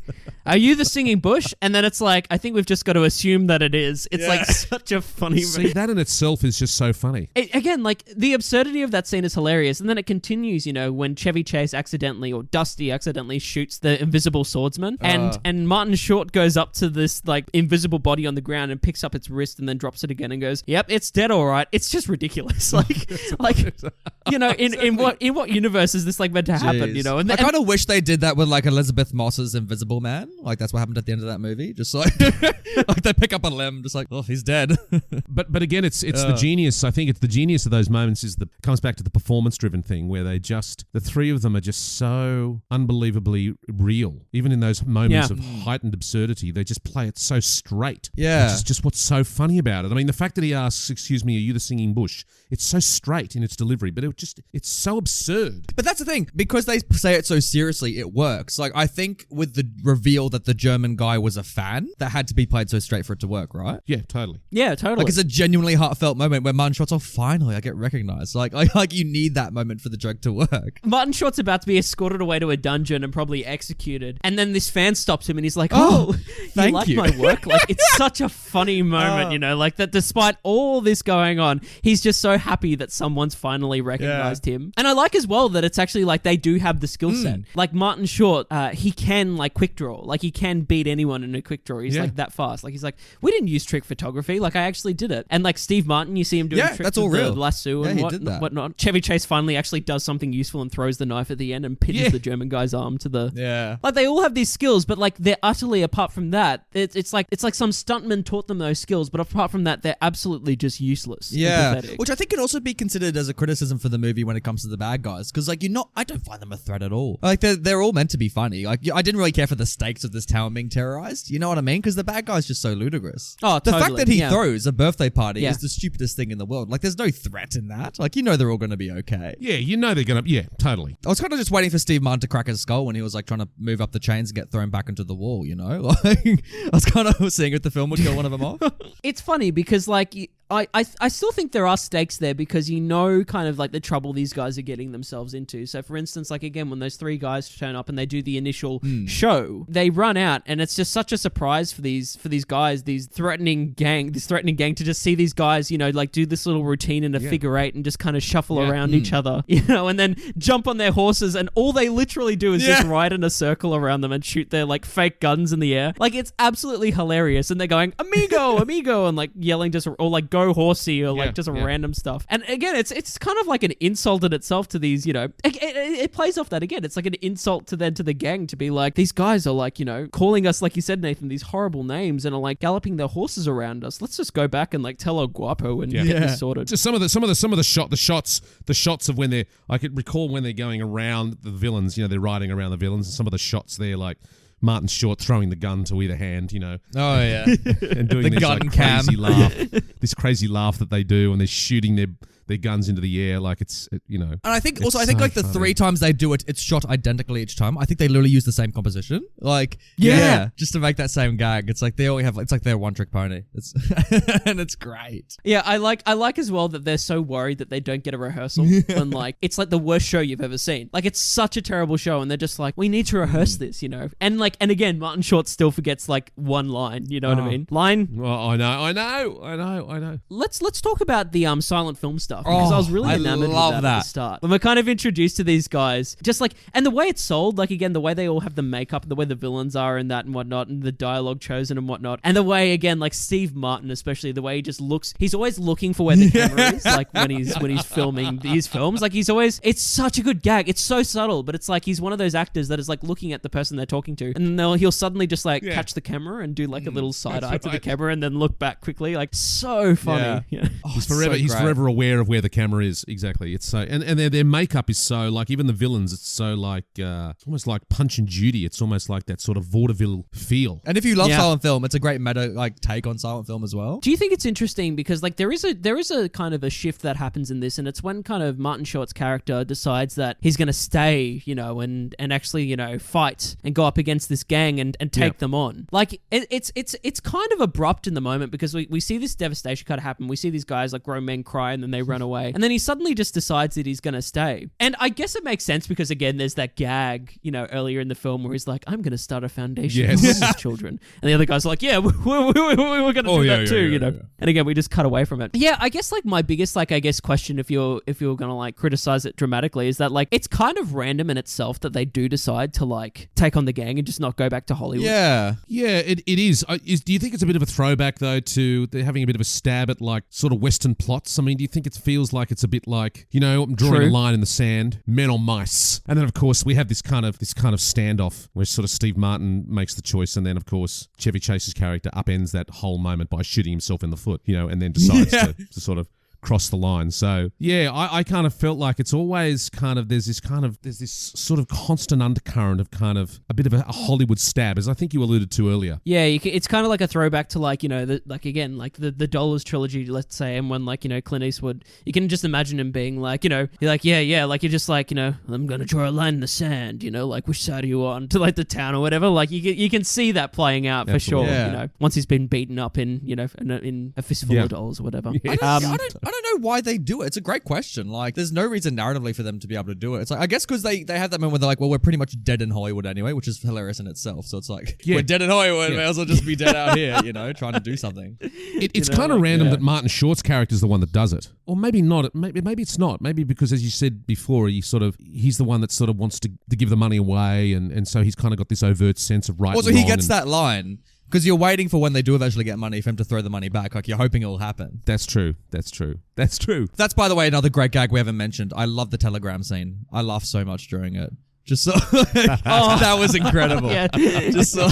are you the singing bush?" And then it's like, I think we've just got to assume that it is. It's like such a funny. See, that in itself is just so funny. Again, like the absurdity of that scene is hilarious, and then it continues. You know, when Chevy Chase accidentally, or Dusty accidentally, shoots the invisible swordsman, and Martin Short goes up to this like invisible body on the ground and picks up its wrist and then drops it again and goes, "Yep, it's dead, all right." It's just ridiculous. Like you know, in what universe is this like meant to happen? You know, and I kind of wish they did that with like Elizabeth Moss's Invisible Man. Like that's what happened at the end of that movie. Just like like they pick up a limb, just like, oh, he's dead. But again, it's the genius. I think it's the genius of those moments comes back to the performance-driven thing where the three of them are just so unbelievably real. Even in those moments of heightened absurdity, they just play it so straight. Yeah. Which is just what's so funny about it. I mean, the fact that he asks, "Excuse me, are you the singing bush?" It's so straight in its delivery, but it's so absurd. But that's the thing, because they say it so seriously, it works. Like, I think with the reveal that the German guy was a fan, that had to be played so straight for it to work, right? Yeah, totally. Yeah, totally. Like, it's a genuinely heartfelt moment where Martin Short's, oh, finally, I get recognized. Like you need that moment for the joke to work. Martin Short's about to be escorted away to a dungeon and probably executed, and then this fan stops him and he's like, "Oh, thank you. my work?" Like, it's such a funny moment, you know, like that despite all this going on, he's just so happy that someone's finally recognized him. And I like as well that it's actually like they do have the skill set. Like Martin Short, he can like quick draw. Like he can beat anyone in a quick draw. He's like that fast. Like he's like, we didn't use trick photography. Like I actually did it. And like Steve Martin, you see him doing tricks that's all with real. the lasso and whatnot. Chevy Chase finally actually does something useful and throws the knife at the end and pins the German guy's arm to the... Yeah. Like they all have these skills, but like they're utterly apart from that. It's like some stuntman taught them those skills, but apart from that, they're absolutely just useless. and Yeah, pathetic. which I think can also be considered as a criticism for the movie when it comes to the bad guys, because like I don't find them a threat at all. Like they're all meant to be funny. Like I didn't really care for the stakes of this town being terrorized. You know what I mean? Because the bad guy's just so ludicrous. Oh, the totally. fact that he Yeah. throws a birthday party Yeah. is the stupidest thing in the world. Like there's no threat in that. Like they're all going to be okay. Yeah, you know they're gonna. Yeah, totally. I was kind of just waiting for Steve Martin to crack his skull when he was like trying to move up the chains and get thrown back into the wall, you know? Like I was kind of seeing if the film would kill one of them off. It's funny because like I still think there are stakes there because you know kind of like the trouble these guys are getting themselves into. So for instance, like again, when those three guys turn up and they do the initial show, they run out and it's just such a surprise for these guys, this threatening gang to just see these guys, you know, like do this little routine in a figure eight and just kind of shuffle around each other, you know, and then jump on their horses and all they literally do is just ride in a circle around them and shoot their like fake guns in the air. Like it's absolutely hilarious. And they're going, amigo, amigo, and like yelling just, or like go horsey or like just random stuff. And again, it's kind of like an insult in itself to these, you know, it plays off that again. It's like an insult to the gang to be like, these guys are like, you know, calling us, like you said, Nathan, these horrible names and are like galloping their horses around us. Let's just go back and like tell El Guapo and get this sorted. Just some of the shots of when they're. I could recall when they're going around the villains. You know, they're riding around the villains. And some of the shots there, like Martin Short throwing the gun to either hand, you know. Oh yeah. And doing The this gun like cam. crazy laugh. This crazy laugh that they do, and they're shooting their guns into the air like it's, you know. And I think it's also, I think so like the funny. 3 times they do it, it's shot identically each time. I think they literally use the same composition. Like, just to make that same gag. It's like they only have, it's like their one trick pony. It's and it's great. Yeah, I like as well that they're so worried that they don't get a rehearsal when like it's like the worst show you've ever seen. Like it's such a terrible show and they're just like, we need to rehearse this, you know. And again, Martin Short still forgets like one line, you know what I mean? Line. Well, I know. Let's talk about the silent film stuff because I was really I enamored with love that at that. the start. When we're kind of introduced to these guys, just like, and the way it's sold, like again, the way they all have the makeup, the way the villains are and that and whatnot, and the dialogue chosen and whatnot, and the way again, like Steve Martin especially, the way he just looks, he's always looking for where the camera is, like when he's filming these films, like he's always, it's such a good gag. It's so subtle, but it's like he's one of those actors that is like looking at the person they're talking to, and then he'll suddenly just like catch the camera and do like a little side eye to the camera, and then look back quickly, like so funny. Yeah. He's forever aware of where the camera is. Exactly. It's so, and their makeup is so, like, even the villains, it's so like almost like Punch and Judy. It's almost like that sort of vaudeville feel. And if you love silent film, it's a great meta like take on silent film as well. Do you think it's interesting because like there is a kind of a shift that happens in this, and it's when kind of Martin Short's character decides that he's going to stay, you know, and actually, you know, fight and go up against this gang and take them on. Like it's kind of abrupt in the moment because we see this devastation kind of happen. We see these guys like grown men cry and then they run away, and then he suddenly just decides that he's going to stay. And I guess it makes sense because again, there's that gag, you know, earlier in the film where he's like, I'm going to start a foundation for homeless children, and the other guy's like, yeah, we're going to do that too, you know. Yeah. And again, we just cut away from it. Yeah, I guess like my biggest like I guess question if you're going to like criticize it dramatically is that like it's kind of random in itself that they do decide to like take on the gang and just not go back to Hollywood. Yeah, it is. Do you think it's a bit of a throwback though to they're having a bit of a stab at like sort of Western plots? I mean, do you think it feels like it's a bit like, you know, I'm drawing a line in the sand, men or mice, and then of course we have this kind of standoff where sort of Steve Martin makes the choice, and then of course Chevy Chase's character upends that whole moment by shooting himself in the foot, you know, and then decides to sort of cross the line. So yeah, I kind of felt like it's always kind of there's this sort of constant undercurrent of kind of a bit of a Hollywood stab, as I think you alluded to earlier. Yeah, it's kind of like a throwback to like, you know, the Dollars trilogy, let's say, and when like, you know, Clint Eastwood, you can just imagine him being like, you know, you're like, yeah, like you're just like, you know, I'm gonna draw a line in the sand, you know, like which side are you on, to like the town or whatever. Like you can see that playing out for sure. Yeah. You know, once he's been beaten up in, you know, in a fistful of dollars or whatever. I don't know why they do it. It's a great question. Like, there's no reason narratively for them to be able to do it. It's like, I guess because they have that moment where they're like, well, we're pretty much dead in Hollywood anyway, which is hilarious in itself. So it's like, we're dead in Hollywood, may as well just be dead out here, you know, trying to do something. It's kind of random that Martin Short's character is the one that does it. Or maybe not. Maybe it's not. Maybe because, as you said before, he's the one that sort of wants to give the money away, and so he's kind of got this overt sense of right Also, and he wrong gets that line. Because you're waiting for when they do eventually get money for him to throw the money back. Like, you're hoping it'll happen. That's true. That's, by the way, another great gag we haven't mentioned. I love the telegram scene. I laughed so much during it. Just so that was incredible. Yeah. Just so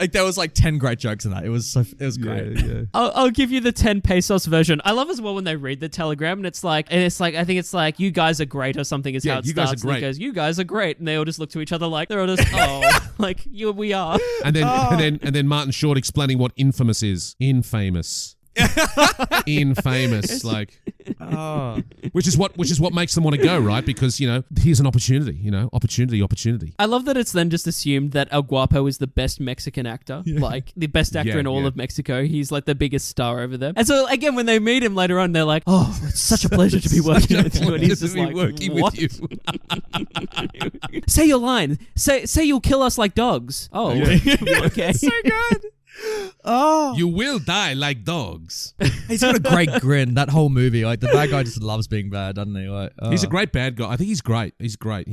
like there was like 10 great jokes in that. It was great. Yeah. I'll give you the 10 pesos version. I love as well when they read the telegram and it's like I think it's like, you guys are great or something is how it you guys starts. are great. And it goes, you guys are great. And they all just look to each other like, they're all just, like, we are. And then Martin Short explaining what infamous is. Infamous. Infamous, like, which is what makes them want to go, right? Because here's an opportunity, opportunity. I love that it's then just assumed that El Guapo is the best Mexican actor, like the best actor in all of Mexico. He's like the biggest star over there. And so again, when they meet him later on, they're like, "Oh, it's such a pleasure to be working with you." And he's just like, working "What? with you." Say your line. Say you'll kill us like dogs. Oh, okay. So good. You will die like dogs. He's got a great grin. That whole movie, like the bad guy just loves being bad, doesn't he? Like, He's a great bad guy. I think he's great. He's great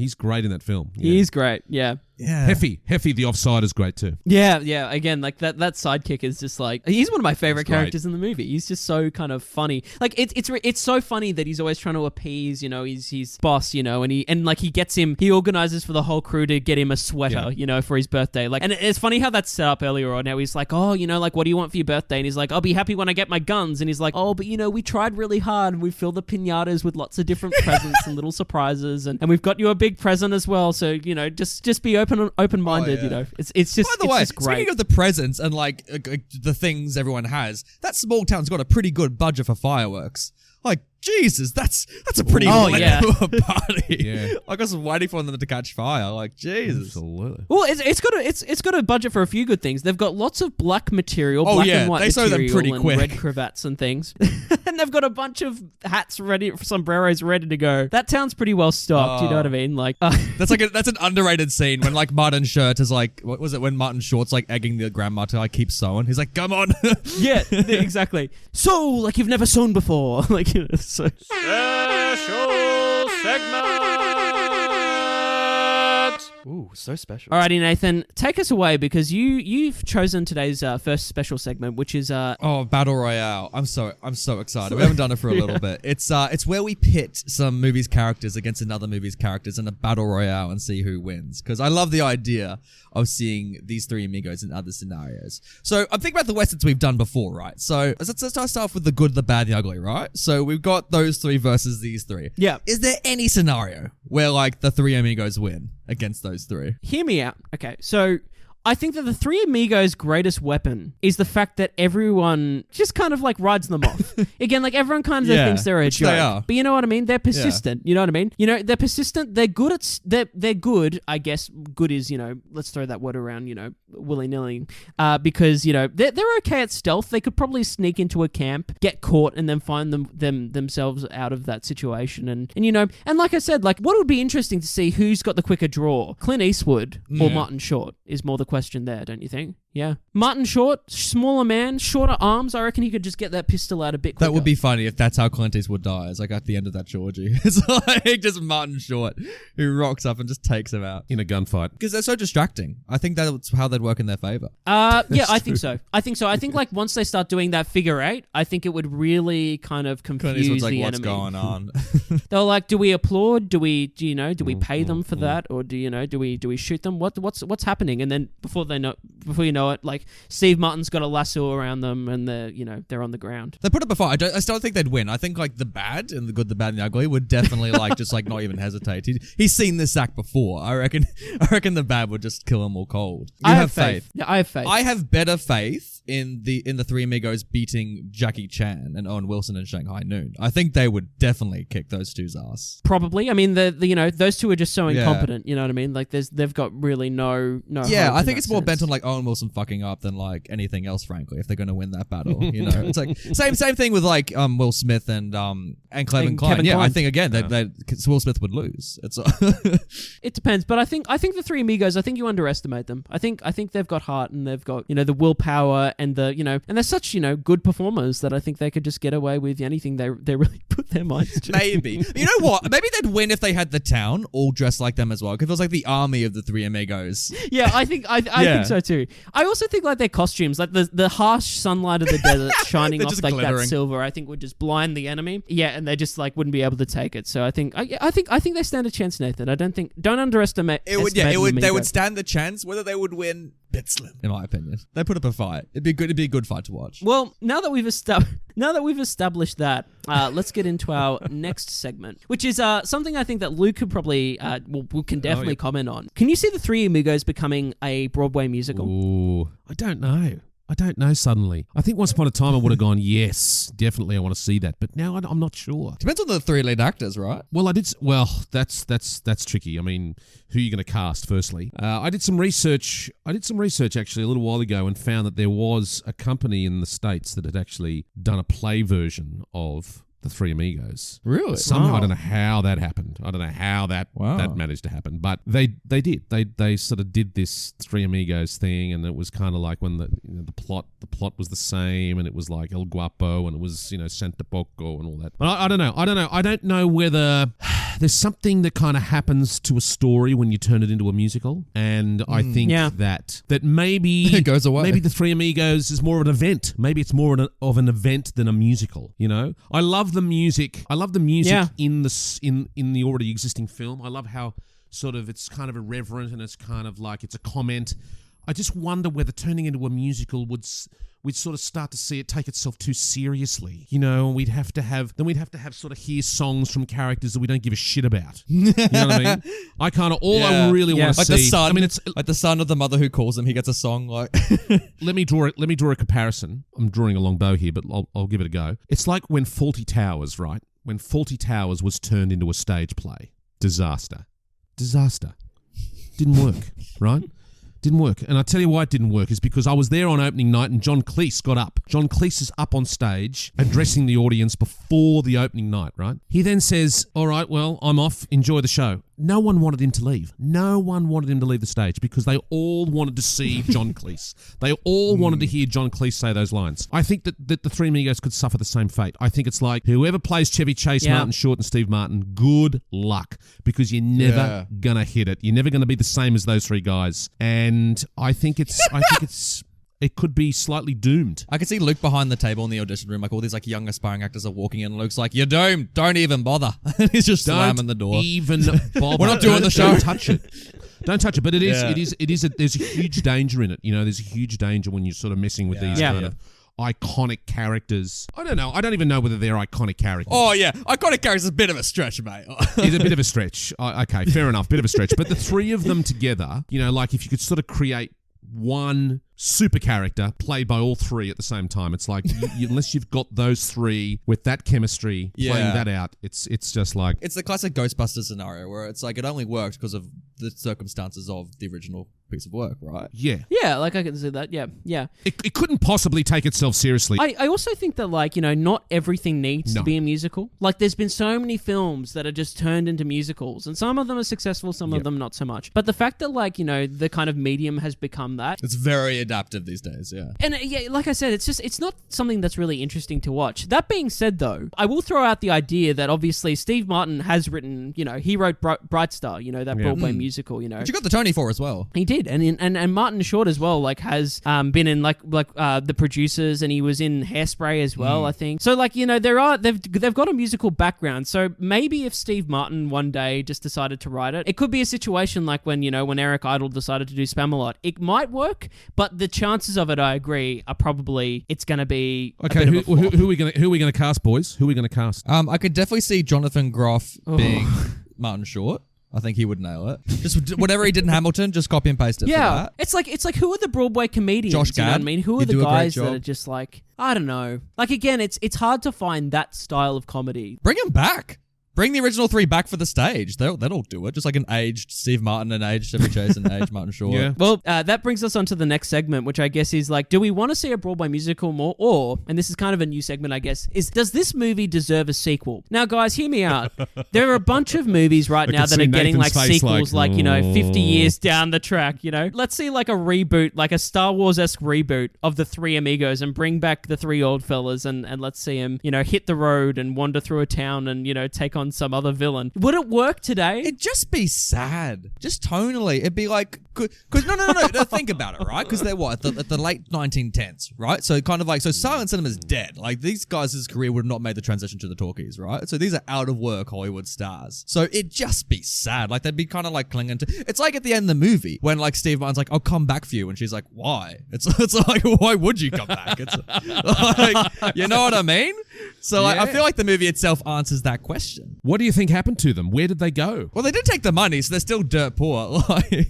in that film. Yeah. He's great. Yeah. yeah. Heffy, the offside is great too. Yeah. Again, like that sidekick is just like, he's one of my favorite That's great. characters in the movie. He's just so kind of funny. Like it's so funny that he's always trying to appease, his boss, and he organizes for the whole crew to get him a sweater, for his birthday. Like, and it's funny how that's set up earlier on. How he's like, oh, like, what do you want for your birthday? And he's like, I'll be happy when I get my guns. And he's like, oh, but we tried really hard and we filled the piñatas with lots of different presents and little surprises, and we've got you a big present as well. So just be open-minded. It's just, by the way, just great. speaking of the presents and like the things everyone has, that small town's got a pretty good budget for fireworks. Like, Jesus, that's a pretty party. Yeah. I was waiting for them to catch fire. Like, Jesus. Absolutely. Well, it's got a budget for a few good things. They've got lots of black material, black and white they sew them material, pretty and quick. red cravats and things. And they've got a bunch of hats ready, sombreros ready to go. That town's pretty well stocked. You know what I mean? Like, that's an underrated scene when like Martin Short is like, what was it when Martin Short's like egging the grandma to like keep sewing? He's like, come on. yeah, exactly. So like you've never sewn before, like so. Special segment. Ooh, so special. Alrighty, Nathan, take us away because you've chosen today's first special segment, which is Battle Royale. I'm so excited. We haven't done it for a little bit. It's where we pit some movie's characters against another movie's characters in a battle royale and see who wins. Because I love the idea of seeing these three amigos in other scenarios. So I'm thinking about the westerns we've done before, right? So let's start off with the good, the bad, the ugly, right? So we've got those three versus these three. Yeah. Is there any scenario where like the three amigos win against those three? Hear me out. Okay, so I think that the Three Amigos' greatest weapon is the fact that everyone just kind of like rides them off. Again, like everyone kind of thinks they're a joke. they are. But you know what I mean? They're persistent. You know what I mean? They're persistent. They're good at... They're good, I guess. Good is, let's throw that word around, willy-nilly. Because, they're okay at stealth. They could probably sneak into a camp, get caught, and then find themselves out of that situation. And like I said, like what would be interesting to see who's got the quicker draw? Clint Eastwood or Martin Short is more the question there, don't you think? Yeah. Martin Short, smaller man, shorter arms. I reckon he could just get that pistol out a bit quicker. That would be funny if that's how Clint Eastwood dies, like at the end of that Georgie. It's like just Martin Short who rocks up and just takes him out. In a gunfight. Because they're so distracting. I think that's how they'd work in their favor. Yeah, I think so. I think like once they start doing that figure eight, I think it would really kind of Clint confuse Eastwood's like, the what's enemy. going on? They're like, do we applaud? Do we pay them for that? Or do we shoot them? What's happening? And then before you know it, like Steve Martin's got a lasso around them and they're on the ground. They put it before. I still think they'd win. I think like the bad and the good, the bad and the ugly would definitely like just like not even hesitate. He's seen this act before. I reckon the bad would just kill him all cold. I have faith. Yeah, I have faith. I have better faith in the Three Amigos beating Jackie Chan and Owen Wilson in Shanghai Noon. I think they would definitely kick those two's ass. Probably. I mean, those two are just so incompetent. You know what I mean? Like they've got really no. Yeah, hope I in think that it's more sense. bent on like Owen Wilson fucking up than like anything else. Frankly, if they're going to win that battle, it's like same thing with like Will Smith and Kevin Kline. Kevin Yeah, Kline. I think again that Will Smith would lose. It's It depends, but I think the Three Amigos. I think you underestimate them. I think they've got heart and they've got the willpower and they're such good performers that I think they could just get away with anything they really put their minds to. Maybe. You know what? Maybe they'd win if they had the town all dressed like them as well. Because it was like the army of the Three Amigos. Yeah, I think so too. I also think like their costumes, like the harsh sunlight of the desert shining off like glittering. that silver, I think would just blind the enemy. Yeah, and they just like wouldn't be able to take it. So I think they stand a chance, Nathan. Don't underestimate. They would stand the chance. Whether they would win, bit slim, in my opinion. They put up a fight. It'd be a good fight to watch. Well, now that we've established that, let's get into our next segment, which is something I think that Luke could probably can definitely comment on. Can you see the Three Amigos becoming a Broadway musical? Ooh, I don't know suddenly. I think once upon a time I would have gone, yes, definitely I want to see that. But now I'm not sure. Depends on the three lead actors, right? Well, that's tricky. I mean, who are you going to cast firstly? I did some research actually a little while ago and found that there was a company in the States that had actually done a play version of the Three Amigos. Really? Somehow, I don't know how that happened. I don't know how that managed to happen, but they did. They sort of did this Three Amigos thing, and it was kind of like when the plot was the same, and it was like El Guapo, and it was Santa Poco and all that. But I don't know. I don't know whether there's something that kind of happens to a story when you turn it into a musical, and I think that maybe it goes away. Maybe the Three Amigos is more of an event. Maybe it's more of an event than a musical. I love the music. I love the music in the already existing film. I love how sort of it's kind of irreverent and it's kind of like it's a comment. I just wonder whether turning into a musical we'd sort of start to see it take itself too seriously. We'd have to have sort of hear songs from characters that we don't give a shit about. You know what I mean? I really want to see. The son, I mean, it's like the son of the mother who calls him. He gets a song like. Let me draw a comparison. I'm drawing a long bow here, but I'll give it a go. It's like when Fawlty Towers, right? When Fawlty Towers was turned into a stage play. Disaster. Didn't work, right? Didn't work. And I tell you why it didn't work is because I was there on opening night and John Cleese got up. John Cleese is up on stage addressing the audience before the opening night, right? He then says, all right, well, I'm off. Enjoy the show. No one wanted him to leave. No one wanted him to leave the stage because they all wanted to see John Cleese. They all wanted to hear John Cleese say those lines. I think that the Three Amigos could suffer the same fate. I think it's like whoever plays Chevy Chase, Martin Short and Steve Martin, good luck because you're never going to hit it. You're never going to be the same as those three guys. And I think it could be slightly doomed. I could see Luke behind the table in the audition room, like all these like young aspiring actors are walking in. And Luke's like, "You're doomed. Don't even bother." He's just slamming the door. Even bother. We're not doing the show. Don't touch it. Don't touch it. But there's a huge danger in it. There's a huge danger when you're sort of messing with these kind of iconic characters. I don't know. I don't even know whether they're iconic characters. Oh yeah, iconic characters is a bit of a stretch, mate. It's a bit of a stretch. Okay, fair enough. Bit of a stretch. But the three of them together, like if you could sort of create one super character played by all three at the same time. It's like unless you've got those three with that chemistry playing that out, it's just like it's the classic Ghostbusters scenario where it's like it only works because of the circumstances of the original piece of work, right? Yeah, like I can see that. Yeah. It couldn't possibly take itself seriously. I also think that like not everything needs to be a musical. Like there's been so many films that are just turned into musicals, and some of them are successful, some of them not so much. But the fact that like the kind of medium has become that, it's very adaptive these days. Yeah, and like I said, it's not something that's really interesting to watch. That being said, though, I will throw out the idea that obviously Steve Martin has written, he wrote Bright Star, that Broadway musical, which you got the Tony for as well. He did, and Martin Short as well, like has been in like The Producers, and he was in Hairspray as well, I think. So like they've got a musical background. So maybe if Steve Martin one day just decided to write it, it could be a situation like when Eric Idle decided to do Spamalot. It might work, but the chances of it, I agree, are probably it's going to be okay. Who are we gonna cast, boys? Who are we gonna cast? I could definitely see Jonathan Groff being Martin Short. I think he would nail it. Just whatever he did in Hamilton, just copy and paste it. Yeah, for that. It's like who are the Broadway comedians? Josh Gad. You know what I mean? Who are the guys that are just like I don't know. Like again, it's hard to find that style of comedy. Bring him back. Bring the original three back for the stage. They'll do it. Just like an aged Steve Martin, an aged Chevy Chase, and aged Martin Short. Yeah. Well, that brings us on to the next segment, which I guess is like, do we want to see a Broadway musical more? Or, and this is kind of a new segment, I guess, is does this movie deserve a sequel? Now, guys, hear me out. There are a bunch of movies right now that are getting like sequels, like, 50 years down the track, Let's see like a reboot, like a Star Wars-esque reboot of the Three Amigos and bring back the three old fellas and let's see them, hit the road and wander through a town and, take on some other villain. Would it work today? It'd just be sad. Just tonally. It'd be like, because no, think about it, right? Because they're what? At the late 1910s, right? So kind of like, so silent cinema's dead. Like these guys' career would have not made the transition to the talkies, right? So these are out of work Hollywood stars. So it'd just be sad. Like they'd be kind of like clinging to, it's like at the end of the movie when like Steve Martin's like, I'll come back for you. And she's like, why? It's like, why would you come back? It's like, you know what I mean? So like, I feel like the movie itself answers that question. What do you think happened to them? Where did they go? Well, they did take the money, so they're still dirt poor.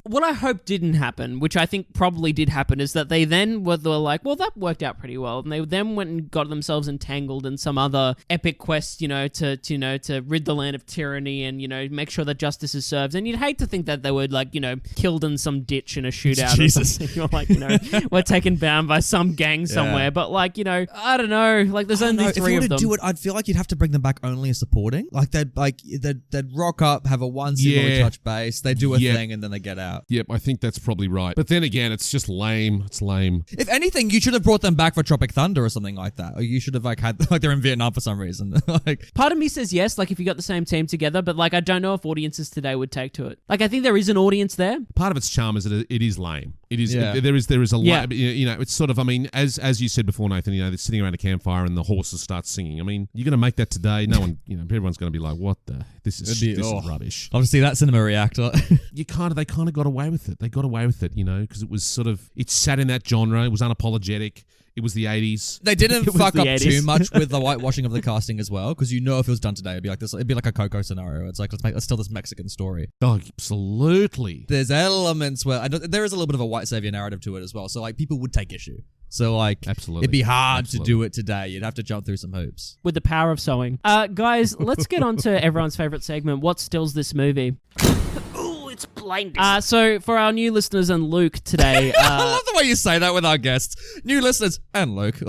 What I hope didn't happen, which I think probably did happen, is that they then were like, well, that worked out pretty well. And they then went and got themselves entangled in some other epic quest, to rid the land of tyranny and, make sure that justice is served. And you'd hate to think that they were like, killed in some ditch in a shootout Jesus. or something. You're like, we're taken down by some gang somewhere. But like, I don't know. Like there's only three of them. Do it, I'd feel like you'd have to bring them back only as supporting. Like they'd rock up, have a one single touch base, they do a thing, and then they get out. Yep, I think that's probably right. But then again, it's just lame. It's lame. If anything, you should have brought them back for Tropic Thunder or something like that. Or you should have had they're in Vietnam for some reason. Like part of me says yes, like if you got the same team together, but like I don't know if audiences today would take to it. Like I think there is an audience there. Part of its charm is that it is lame. It is. Yeah. There is a lot. It's sort of. I mean, as you said before, Nathan. They're sitting around a campfire and the horses start singing. I mean, you're going to make that today. No one. Everyone's going to be like, "What the? This is rubbish." Obviously, that cinema reactor. They kind of got away with it. They got away with it, because it was sort of. It sat in that genre. It was unapologetic. It was the 80s. They didn't fuck up 80s. too much with the whitewashing of the casting as well, because if it was done today, it'd be like this. It'd be like a Coco scenario. It's like let's tell this Mexican story. Oh, absolutely. There's elements where there is a little bit of a white savior narrative to it as well. So like people would take issue. So like, absolutely, it'd be hard to do it today. You'd have to jump through some hoops. With the power of sewing. Guys, let's get on to everyone's favorite segment. What stills this movie? It's blinding. So for our new listeners and Luke today, I love the way you say that with our guests, new listeners and Luke.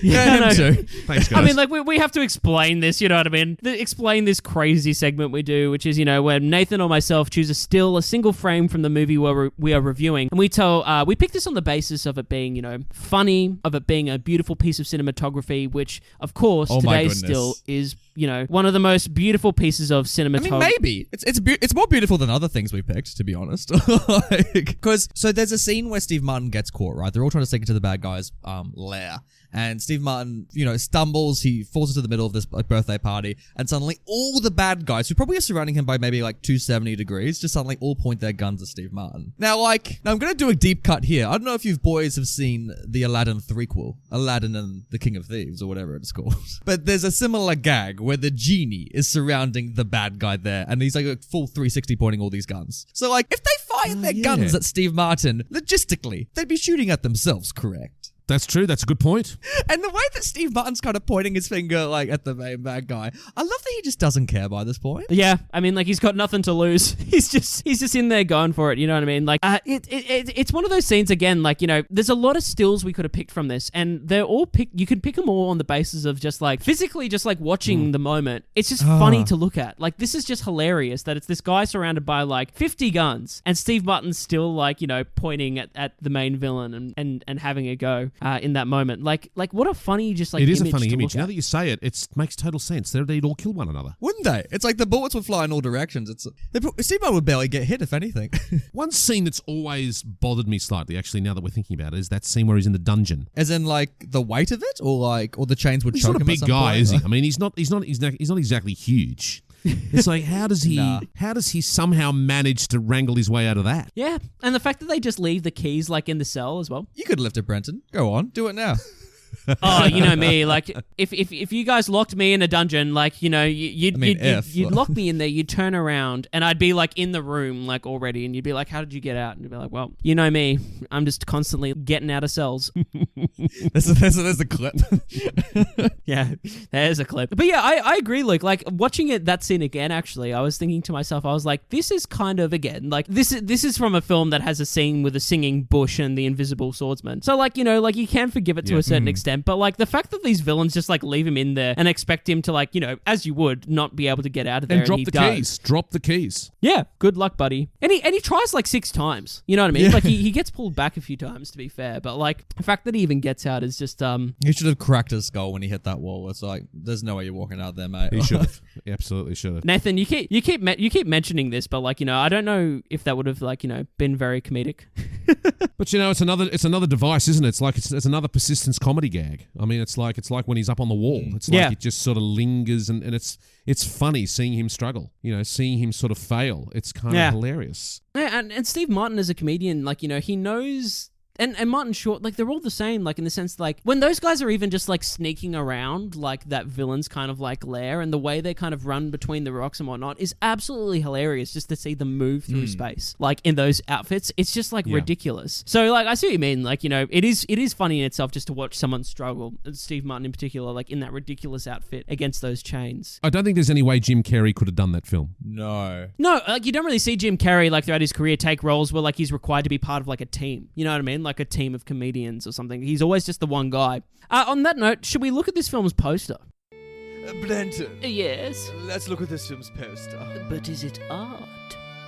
Yeah, him too. Thanks, guys. I mean, like we have to explain this. You know what I mean? Explain this crazy segment we do, which is where Nathan or myself choose a single frame from the movie where we are reviewing, and we pick this on the basis of it being funny, of it being a beautiful piece of cinematography, which of course today still is one of the most beautiful pieces of cinematography. I mean, maybe it's more beautiful than other things we picked, to be honest. Because so there's a scene where Steve Martin gets caught, right? They're all trying to take it to the bad guy's lair. And Steve Martin, stumbles, he falls into the middle of this birthday party, and suddenly all the bad guys, who probably are surrounding him by maybe like 270 degrees, just suddenly all point their guns at Steve Martin. Now I'm going to do a deep cut here. I don't know if you boys have seen the Aladdin threequel, Aladdin and the King of Thieves, or whatever it's called. But there's a similar gag where the genie is surrounding the bad guy there, and he's like a full 360 pointing all these guns. So like, if they fired their guns at Steve Martin, logistically, they'd be shooting at themselves, correct? That's true. That's a good point. And the way that Steve Martin's kind of pointing his finger like at the main bad guy, I love that he just doesn't care by this point. Yeah, I mean, like he's got nothing to lose. He's just in there going for it. You know what I mean? Like, it's one of those scenes again. Like, there's a lot of stills we could have picked from this, and they're all you could pick them all on the basis of just like physically, just like watching the moment. It's just funny to look at. Like, this is just hilarious that it's this guy surrounded by like 50 guns, and Steve Martin's still like pointing at the main villain and having a go. In that moment, like what a funny just like it is image a funny to image. look Now at. that you say it, it makes total sense. They'd all kill one another, wouldn't they? It's like the bullets would fly in all directions. Steve Martin would barely get hit, if anything. One scene that's always bothered me slightly, actually, now that we're thinking about it, is that scene where he's in the dungeon. As in, like the weight of it, or the chains would He's choke not a him. big at some guy, point? is he? I mean, he's not exactly huge. It's like, how does he somehow manage to wrangle his way out of that? Yeah, and the fact that they just leave the keys like in the cell as well. You could lift it, Brenton. Go on, do it now. Oh, you know me. Like, if you guys locked me in a dungeon, like, you know, you'd lock me in there, you'd turn around, and I'd be, like, in the room, like, already, and you'd be like, how did you get out? And you'd be like, well, you know me. I'm just constantly getting out of cells. There's a clip. Yeah, there's a clip. But yeah, I agree, Luke. Like, watching that scene again, actually, I was thinking to myself, I was like, this is kind of, again, like, this is from a film that has a scene with a singing bush and the invisible swordsman. So, like, you know, like, you can forgive it to a certain extent, but, like, the fact that these villains just, like, leave him in there and expect him to, like, you know, as you would, not be able to get out of there. And drop the keys. Yeah, good luck, buddy. And he tries, like, 6 times. You know what I mean? Yeah. Like, he gets pulled back a few times, to be fair, but, like, the fact that he even gets out is just, He should have cracked his skull when he hit that wall. It's like, there's no way you're walking out there, mate. He should have. He absolutely should have. Nathan, you keep mentioning this, but, like, you know, I don't know if that would have, like, you know, been very comedic. But, you know, it's another device, isn't it? It's like it's another persistence comedy gag. I mean, it's like when he's up on the wall. It's like it just sort of lingers, and it's funny seeing him struggle. You know, seeing him sort of fail. It's kind of hilarious. Yeah, and Steve Martin as a comedian, like, you know, he knows. And Martin Short, like, they're all the same, like, in the sense, like, when those guys are even just, like, sneaking around, like, that villain's kind of, like, lair, and the way they kind of run between the rocks and whatnot is absolutely hilarious just to see them move through space, like, in those outfits. It's just, like, ridiculous. So, like, I see what you mean. Like, you know, it is funny in itself just to watch someone struggle, Steve Martin in particular, like, in that ridiculous outfit against those chains. I don't think there's any way Jim Carrey could have done that film. No, like, you don't really see Jim Carrey, like, throughout his career take roles where, like, he's required to be part of, like, a team. You know what I mean? Like a team of comedians or something. He's always just the one guy. On that note, should we look at this film's poster? Banter. Yes. Let's look at this film's poster. But is it art?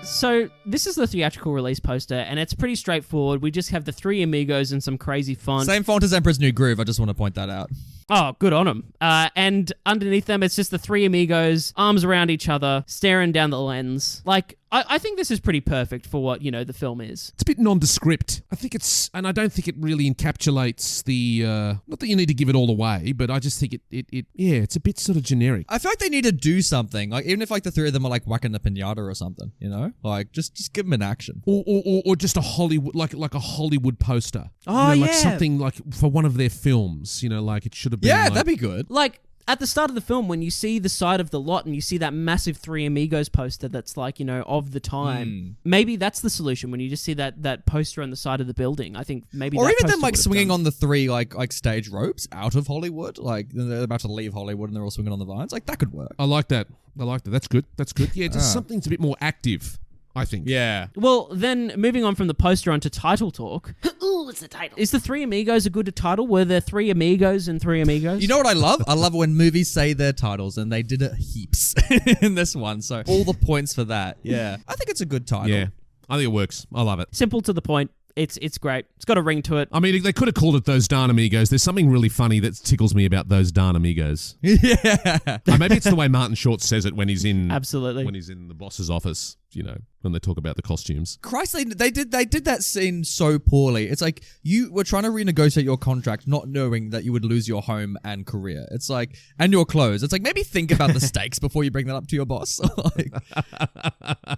So, this is the theatrical release poster, and it's pretty straightforward. We just have the Three Amigos and some crazy font. same font as Emperor's New Groove. I just want to point that out. Oh, good on them. And underneath them, it's just the Three Amigos, arms around each other, staring down the lens. Like, I think this is pretty perfect for what, you know, the film is. It's a bit nondescript. I think and I don't think it really encapsulates the, not that you need to give it all away, but I just think it's a bit sort of generic. I feel like they need to do something. Like, even if, like, the three of them are, like, whacking a pinata or something, you know? Like, just give them an action. Or just a Hollywood, like a Hollywood poster. Oh, you know, yeah. like something like for one of their films, you know, like it should have been. Yeah, like, that'd be good. Like, at the start of the film, when you see the side of the lot and you see that massive Three Amigos poster that's, like, you know, of the time, maybe that's the solution. When you just see that poster on the side of the building, I think maybe Or that even them, poster like, would have swinging done. on the three, like stage ropes out of Hollywood. Like, they're about to leave Hollywood and they're all swinging on the vines. Like, that could work. I like that. That's good. Yeah, just something that's a bit more active, I think. Yeah. Well, then, moving on from the poster onto title talk. Ooh, it's the title. Is the Three Amigos a good title? Were there Three Amigos and Three Amigos? You know what I love? I love when movies say their titles, and they did it heaps in this one. So all the points for that. Yeah. I think it's a good title. Yeah, I think it works. I love it. Simple to the point. It's great. It's got a ring to it. I mean, they could have called it Those Darn Amigos. There's something really funny that tickles me about Those Darn Amigos. Yeah. Maybe it's the way Martin Short says it when he's in Absolutely. when he's in the boss's office. You know, when they talk about the costumes. Christ, they did that scene so poorly. It's like you were trying to renegotiate your contract, not knowing that you would lose your home and career. It's like, and your clothes. It's like, maybe think about the stakes before you bring that up to your boss. Like,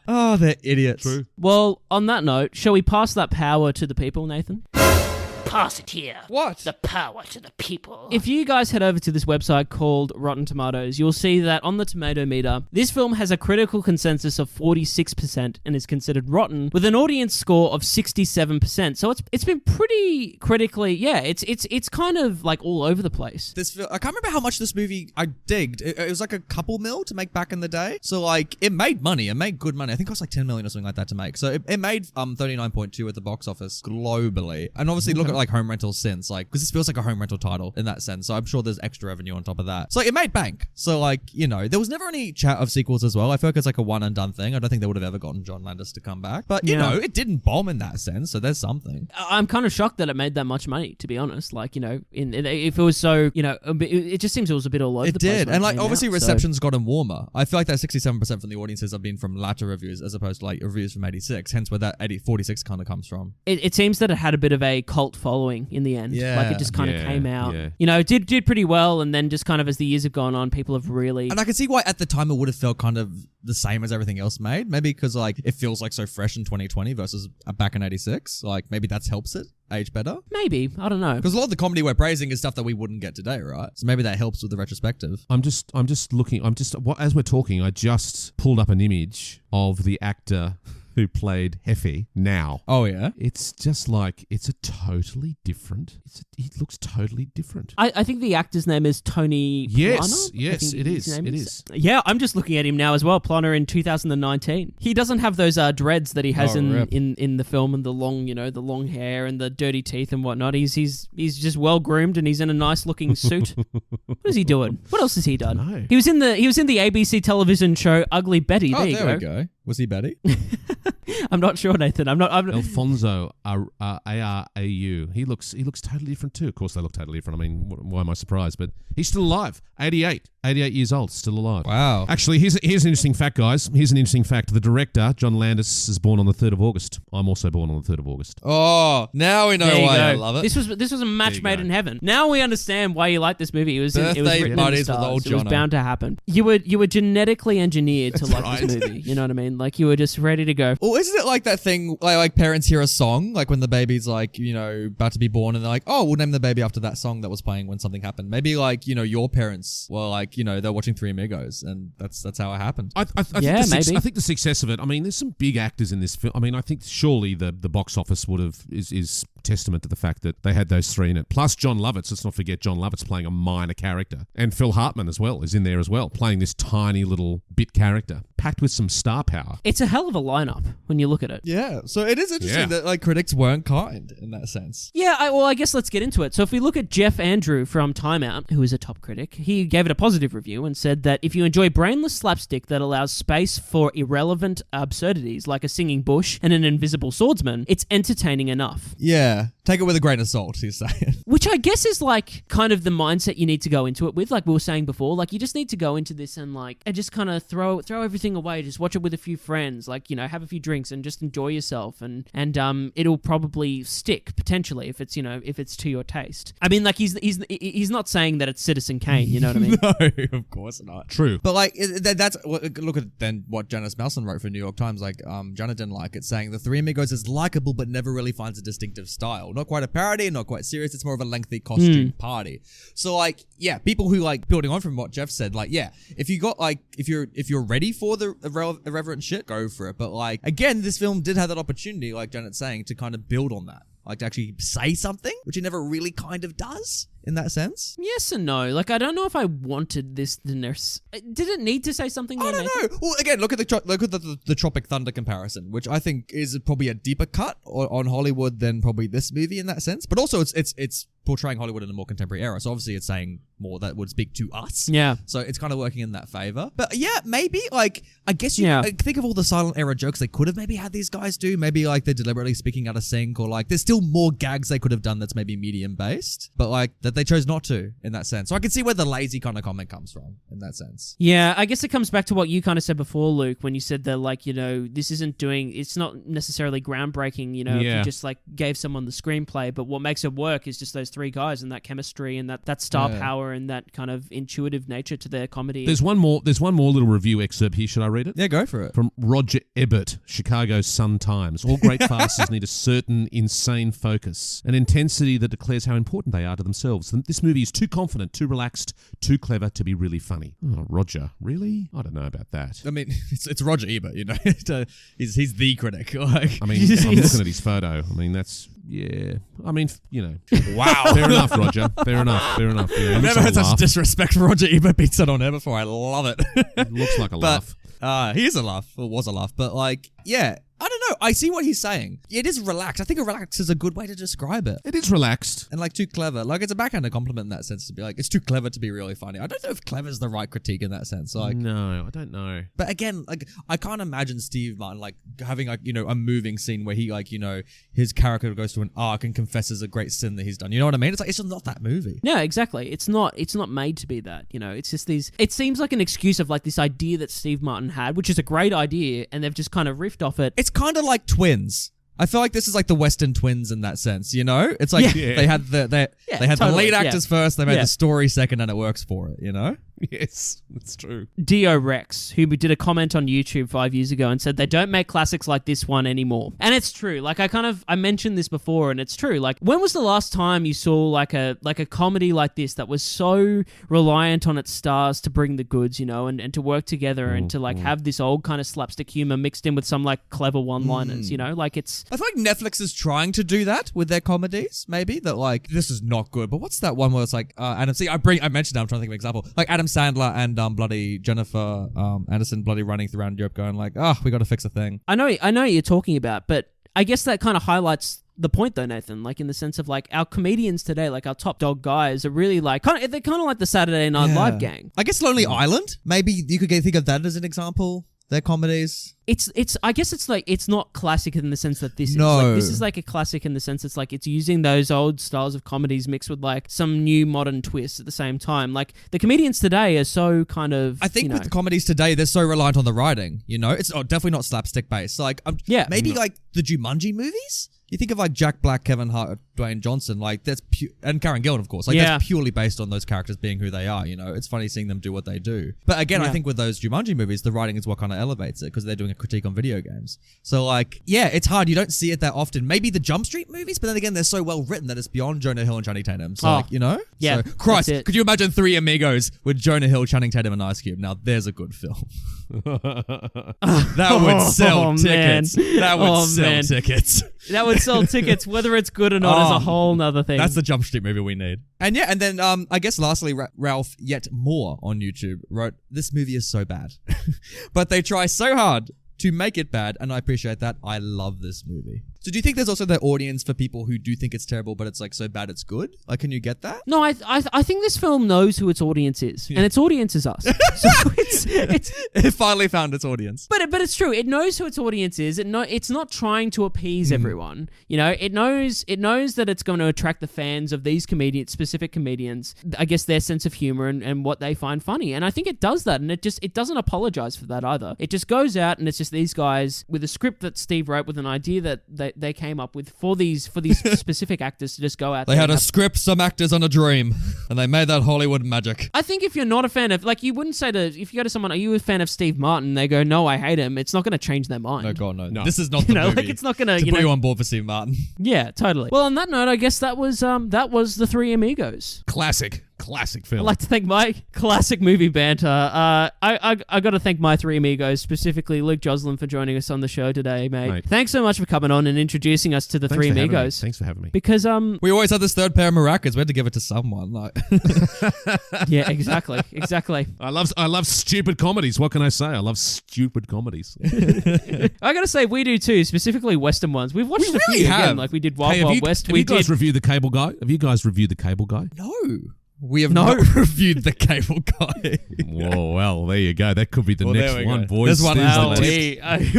oh, they're idiots. True. Well, on that note, shall we pass that power to the people, Nathan? Pass it here. What? The power to the people. If you guys head over to this website called Rotten Tomatoes, you'll see that on the tomato meter, this film has a critical consensus of 46% and is considered rotten, with an audience score of 67%. So it's been pretty critically, it's kind of like all over the place. I can't remember how much this movie I digged. It was like a couple mil to make back in the day. So like it made money. It made good money. I think it was like 10 million or something like that to make. So it made 39.2 at the box office globally. And obviously look at like home rentals since, like, because this feels like a home rental title in that sense. So I'm sure there's extra revenue on top of that. So it made bank. So like, you know, there was never any chat of sequels as well. I feel like it's like a one and done thing. I don't think they would have ever gotten John Landis to come back. But you know, it didn't bomb in that sense. So there's something. I'm kind of shocked that it made that much money, to be honest. Like, you know, if it was so, you know, it just seems it was a bit all over the place. It did. when And like, came obviously out, reception's gotten warmer. I feel like that 67% from the audiences have been from latter reviews as opposed to like reviews from 86. Hence where that 46 kind of comes from. It seems that it had a bit of a cult following in the end. Yeah. Like it just kind of came out. Yeah. You know, it did pretty well, and then just kind of as the years have gone on, people have really... And I can see why at the time it would have felt kind of the same as everything else made. Maybe because like it feels like so fresh in 2020 versus back in 86. Like maybe that helps it age better? Maybe. I don't know. Because a lot of the comedy we're praising is stuff that we wouldn't get today, right? So maybe that helps with the retrospective. I'm just looking. As we're talking, I just pulled up an image of the actor who played Heffy now. Oh, yeah? It's just like, it's a totally different, he looks totally different. I think the actor's name is Tony Yes, Plana. yes, it is. It is. Yeah, I'm just looking at him now as well. Plana in 2019. He doesn't have those dreads that he has in the film, and the long hair and the dirty teeth and whatnot. He's just well groomed, and he's in a nice looking suit. What is he doing? What else has he done? No. He was in the ABC television show Ugly Betty. Oh, there we go. Was he Betty? I'm not sure, Nathan. I'm Alfonso Arau. He looks totally different too. Of course, they look totally different. I mean, why am I surprised? But he's still alive. 88 years old, still alive. Wow. Actually, here's an interesting fact, guys. Here's an interesting fact. The director, John Landis, is born on the 3rd of August. I'm also born on the 3rd of August. Oh, now we know there you why go. I love it. This was a match made in heaven. Now we understand why you like this movie. It was Birthday written in parties the with stars. old It was Jono. bound to happen. You were genetically engineered to like right. this movie. You know what I mean? Like you were just ready to go. Or isn't it like that thing, like parents hear a song, like when the baby's like, about to be born, and they're like, oh, we'll name the baby after that song that was playing when something happened. Maybe like, your parents were like, they're watching Three Amigos, and that's how it happened. I think maybe. I think the success of it. I mean, there's some big actors in this film. I mean, I think surely the box office is testament to the fact that they had those three in it. Plus John Lovitz. Let's not forget John Lovitz playing a minor character, and Phil Hartman as well is in there as well, playing this tiny little bit character, packed with some star power. It's a hell of a lineup when you look at it. Yeah, so it is interesting that like critics weren't kind in that sense. Yeah, I guess let's get into it. So if we look at Jeff Andrew from Time Out, who is a top critic, he gave it a positive review and said that if you enjoy brainless slapstick that allows space for irrelevant absurdities like a singing bush and an invisible swordsman, it's entertaining enough. Yeah, take it with a grain of salt, he's saying. Which I guess is like kind of the mindset you need to go into it with, like we were saying before. Like you just need to go into this and just kind of throw everything away, just watch it with a few friends, like, have a few drinks and just enjoy yourself, and it'll probably stick potentially if it's if it's to your taste. I mean, like he's not saying that it's Citizen Kane, you know what I mean? No, of course not. True. But like that's look at then what Janice Malson wrote for New York Times. Like Janet didn't like it, saying the Three Amigos is likable but never really finds a distinctive style. Not quite a parody, not quite serious. It's more of a lengthy costume party. So like, yeah, people who like building on from what Jeff said, like, yeah, if you got like if you're ready for the irreverent shit, go for it. But like again, this film did have that opportunity, like Janet's saying, to kind of build on that. Like to actually say something, which it never really kind of does in that sense. Yes and no. Like, I don't know if I wanted this to nurse. Did it need to say something? I don't know. Well, again, look at the Tropic Thunder comparison, which I think is probably a deeper cut on Hollywood than probably this movie in that sense. But also, it's portraying Hollywood in a more contemporary era. So obviously, it's saying more that would speak to us. Yeah. So it's kind of working in that favor. But yeah, maybe like I guess you think of all the silent era jokes they could have maybe had these guys do. Maybe like they're deliberately speaking out of sync, or like there's still more gags they could have done that's maybe medium based, but like that they chose not to in that sense. So I can see where the lazy kind of comment comes from in that sense. Yeah, I guess it comes back to what you kind of said before, Luke, when you said that like, this it's not necessarily groundbreaking, if you just like gave someone the screenplay, but what makes it work is just those three guys and that chemistry and that star power and that kind of intuitive nature to their comedy. There's one more little review excerpt here. Should I read it? Yeah, go for it. From Roger Ebert, Chicago Sun-Times. All great farces need a certain insane focus, an intensity that declares how important they are to themselves. This movie is too confident, too relaxed, too clever to be really funny. Oh, Roger, really? I don't know about that. I mean, it's Roger Ebert, he's the critic. Like, I mean, I'm looking at his photo. I mean, that's... Yeah, I mean, Wow. Fair enough, Roger. Fair enough. I've never heard such disrespect for Roger Ebert being said on air before. I love it. It looks like a laugh. He is a laugh, or was a laugh, but like, yeah, I don't know. I see what he's saying. It is relaxed. I think relaxed is a good way to describe it. It is relaxed. And like too clever. Like it's a backhanded compliment in that sense to be like, it's too clever to be really funny. I don't know if clever is the right critique in that sense. Like, no, I don't know. But again, like I can't imagine Steve Martin like having like, a moving scene where he like, his character goes to an arc and confesses a great sin that he's done. You know what I mean? It's like, it's just not that movie. No, exactly. It's not made to be that, it's just it seems like an excuse of like this idea that Steve Martin had, which is a great idea, and they've just kind of riffed off it. It's kind of like Twins. I feel like this is like the Western Twins in that sense, you know? It's like they had the totally, lead actors first, they made Yeah. the story second, and it works for it, you know? Yes, that's true. Dio Rex, who did a comment on YouTube 5 years ago and said they don't make classics like this one anymore. And it's true. Like I mentioned this before, and it's true. Like, when was the last time you saw like a comedy like this that was so reliant on its stars to bring the goods, you know, and to work together and to like have this old kind of slapstick humor mixed in with some like clever one-liners, you know? Like it's... I feel like Netflix is trying to do that with their comedies, maybe, that like, this is not good, but what's that one where it's like, I mentioned that, I'm trying to think of an example. Like Adam Sandler and bloody Jennifer Anderson bloody running around Europe going like, we got to fix a thing. I know what you're talking about, but I guess that kind of highlights the point though, Nathan, like in the sense of like our comedians today, like our top dog guys are really like, they're kind of like the Saturday Night Live gang. I guess Lonely Island, maybe you could think of that as an example. Their comedies. I guess it's like, it's not classic in the sense that this is. No. Like, this is like a classic in the sense it's like, it's using those old styles of comedies mixed with like some new modern twists at the same time. Like the comedians today are so kind of, I think with the comedies today, they're so reliant on the writing, you know? It's definitely not slapstick based. Like, maybe like the Jumanji movies? You think of like Jack Black, Kevin Hart, Dwayne Johnson, like that's and Karen Gillan, of course. Like that's purely based on those characters being who they are, you know? It's funny seeing them do what they do. But again, I think with those Jumanji movies, the writing is what kind of elevates it because they're doing a critique on video games. So like, it's hard. You don't see it that often. Maybe the Jump Street movies, but then again, they're so well written that it's beyond Jonah Hill and Channing Tatum. So like, you know? Yeah. So, Christ, could you imagine Three Amigos with Jonah Hill, Channing Tatum, and Ice Cube? Now there's a good film. That would sell tickets. Man. That would sell tickets. That would sell tickets. Whether it's good or not is a whole nother thing. That's the Jump Street movie we need. And then I guess lastly, Ralph Yet More on YouTube wrote, "This movie is so bad, but they try so hard to make it bad, and I appreciate that. I love this movie." So do you think there's also the audience for people who do think it's terrible, but it's like so bad it's good? Like, can you get that? No, I think this film knows who its audience is, and its audience is us. So it's It finally found its audience. But it's true. It knows who its audience is. It's not trying to appease everyone. You know, it knows that it's going to attract the fans of these specific comedians. I guess their sense of humor and what they find funny. And I think it does that, and it doesn't apologize for that either. It just goes out and it's just these guys with a script that Steve wrote with an idea that they came up with for these specific actors to just go out. They had a script, some actors on a dream, and they made that Hollywood magic. I think if you're not a fan of, like, you wouldn't say if you go to someone, are you a fan of Steve Martin? They go, no, I hate him. It's not going to change their mind. No, God, no. This is not the movie. Like, it's not going to put you on board for Steve Martin. Yeah, totally. Well, on that note, I guess that was the Three Amigos. Classic film. I'd like to thank my classic movie Banter. I got to thank my Three Amigos, specifically Luke Joslin, for joining us on the show today, mate. Thanks so much for coming on and introducing us to the Three Amigos. Thanks for having me. Because we always had this third pair of maracas. We had to give it to someone. Like, yeah, exactly. I love stupid comedies. What can I say? I love stupid comedies. I got to say, we do too, specifically Western ones. We've watched a few again, like we did Wild Wild West. Have you guys reviewed The Cable Guy? Have you guys reviewed The Cable Guy? no. We have not reviewed The Cable Guy. Whoa, well, there you go. That could be the next one, boys. There's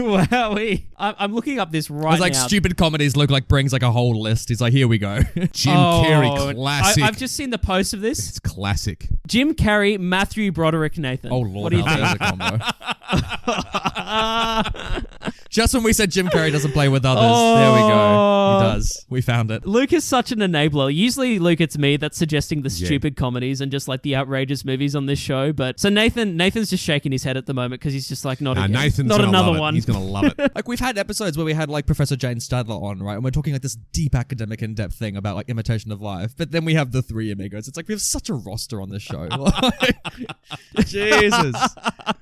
one. I'm looking up this right It's like now. stupid comedies. Luke like brings like a whole list. He's like, here we go. Jim Carrey, classic. I've just seen the post of this. It's classic. Jim Carrey, Matthew Broderick, Nathan. Oh, Lord. What do you think? There's a combo. Just when we said Jim Carrey doesn't play with others, there we go. He does. We found it. Luke is such an enabler. Usually, Luke, it's me that's suggesting the stupid comedies and just like the outrageous movies on this show. But so Nathan's just shaking his head at the moment because he's just like, not again. Nathan's not gonna another love it. one. He's gonna love it. Like we've had episodes where we had like Professor Jane Stadler on, right? And we're talking like this deep academic in-depth thing about like imitation of life. But then we have the Three Amigos. It's like we have such a roster on this show. Jesus.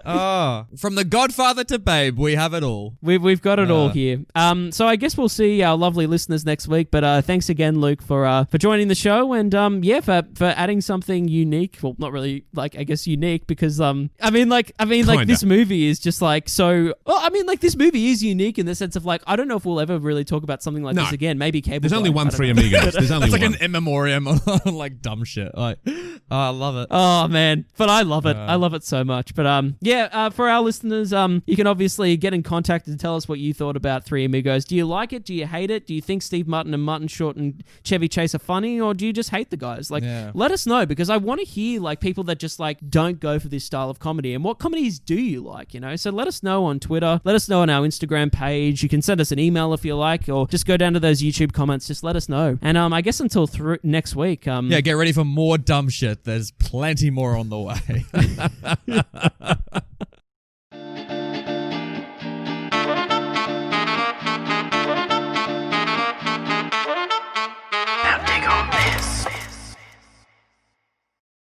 Oh. From The Godfather to Babe, we have it all. We've got it all here. So I guess we'll see our lovely listeners next week. But thanks again, Luke, for joining the show and for adding something unique. Well, not really like I guess unique because this movie is just like so. Well, I mean like this movie is unique in the sense of like I don't know if we'll ever really talk about something like this again. Maybe Cable. There's Guy, only one Three Amigos. There's only It's like one. an in memoriam on like dumb shit. Like, I love it. Oh man, but I love it. I love it so much. But for our listeners, you can obviously get in contact and Tell us what you thought about Three Amigos. Do you like it? Do you hate it? Do you think Steve Martin and Martin Short and Chevy Chase are funny, or do you just hate the guys? Like, let us know, because I want to hear like people that just like don't go for this style of comedy, and what comedies do you like, you know? So let us know on Twitter. Let us know on our Instagram page. You can send us an email if you like, or just go down to those YouTube comments. Just let us know. And I guess until next week. Yeah, get ready for more dumb shit. There's plenty more on the way.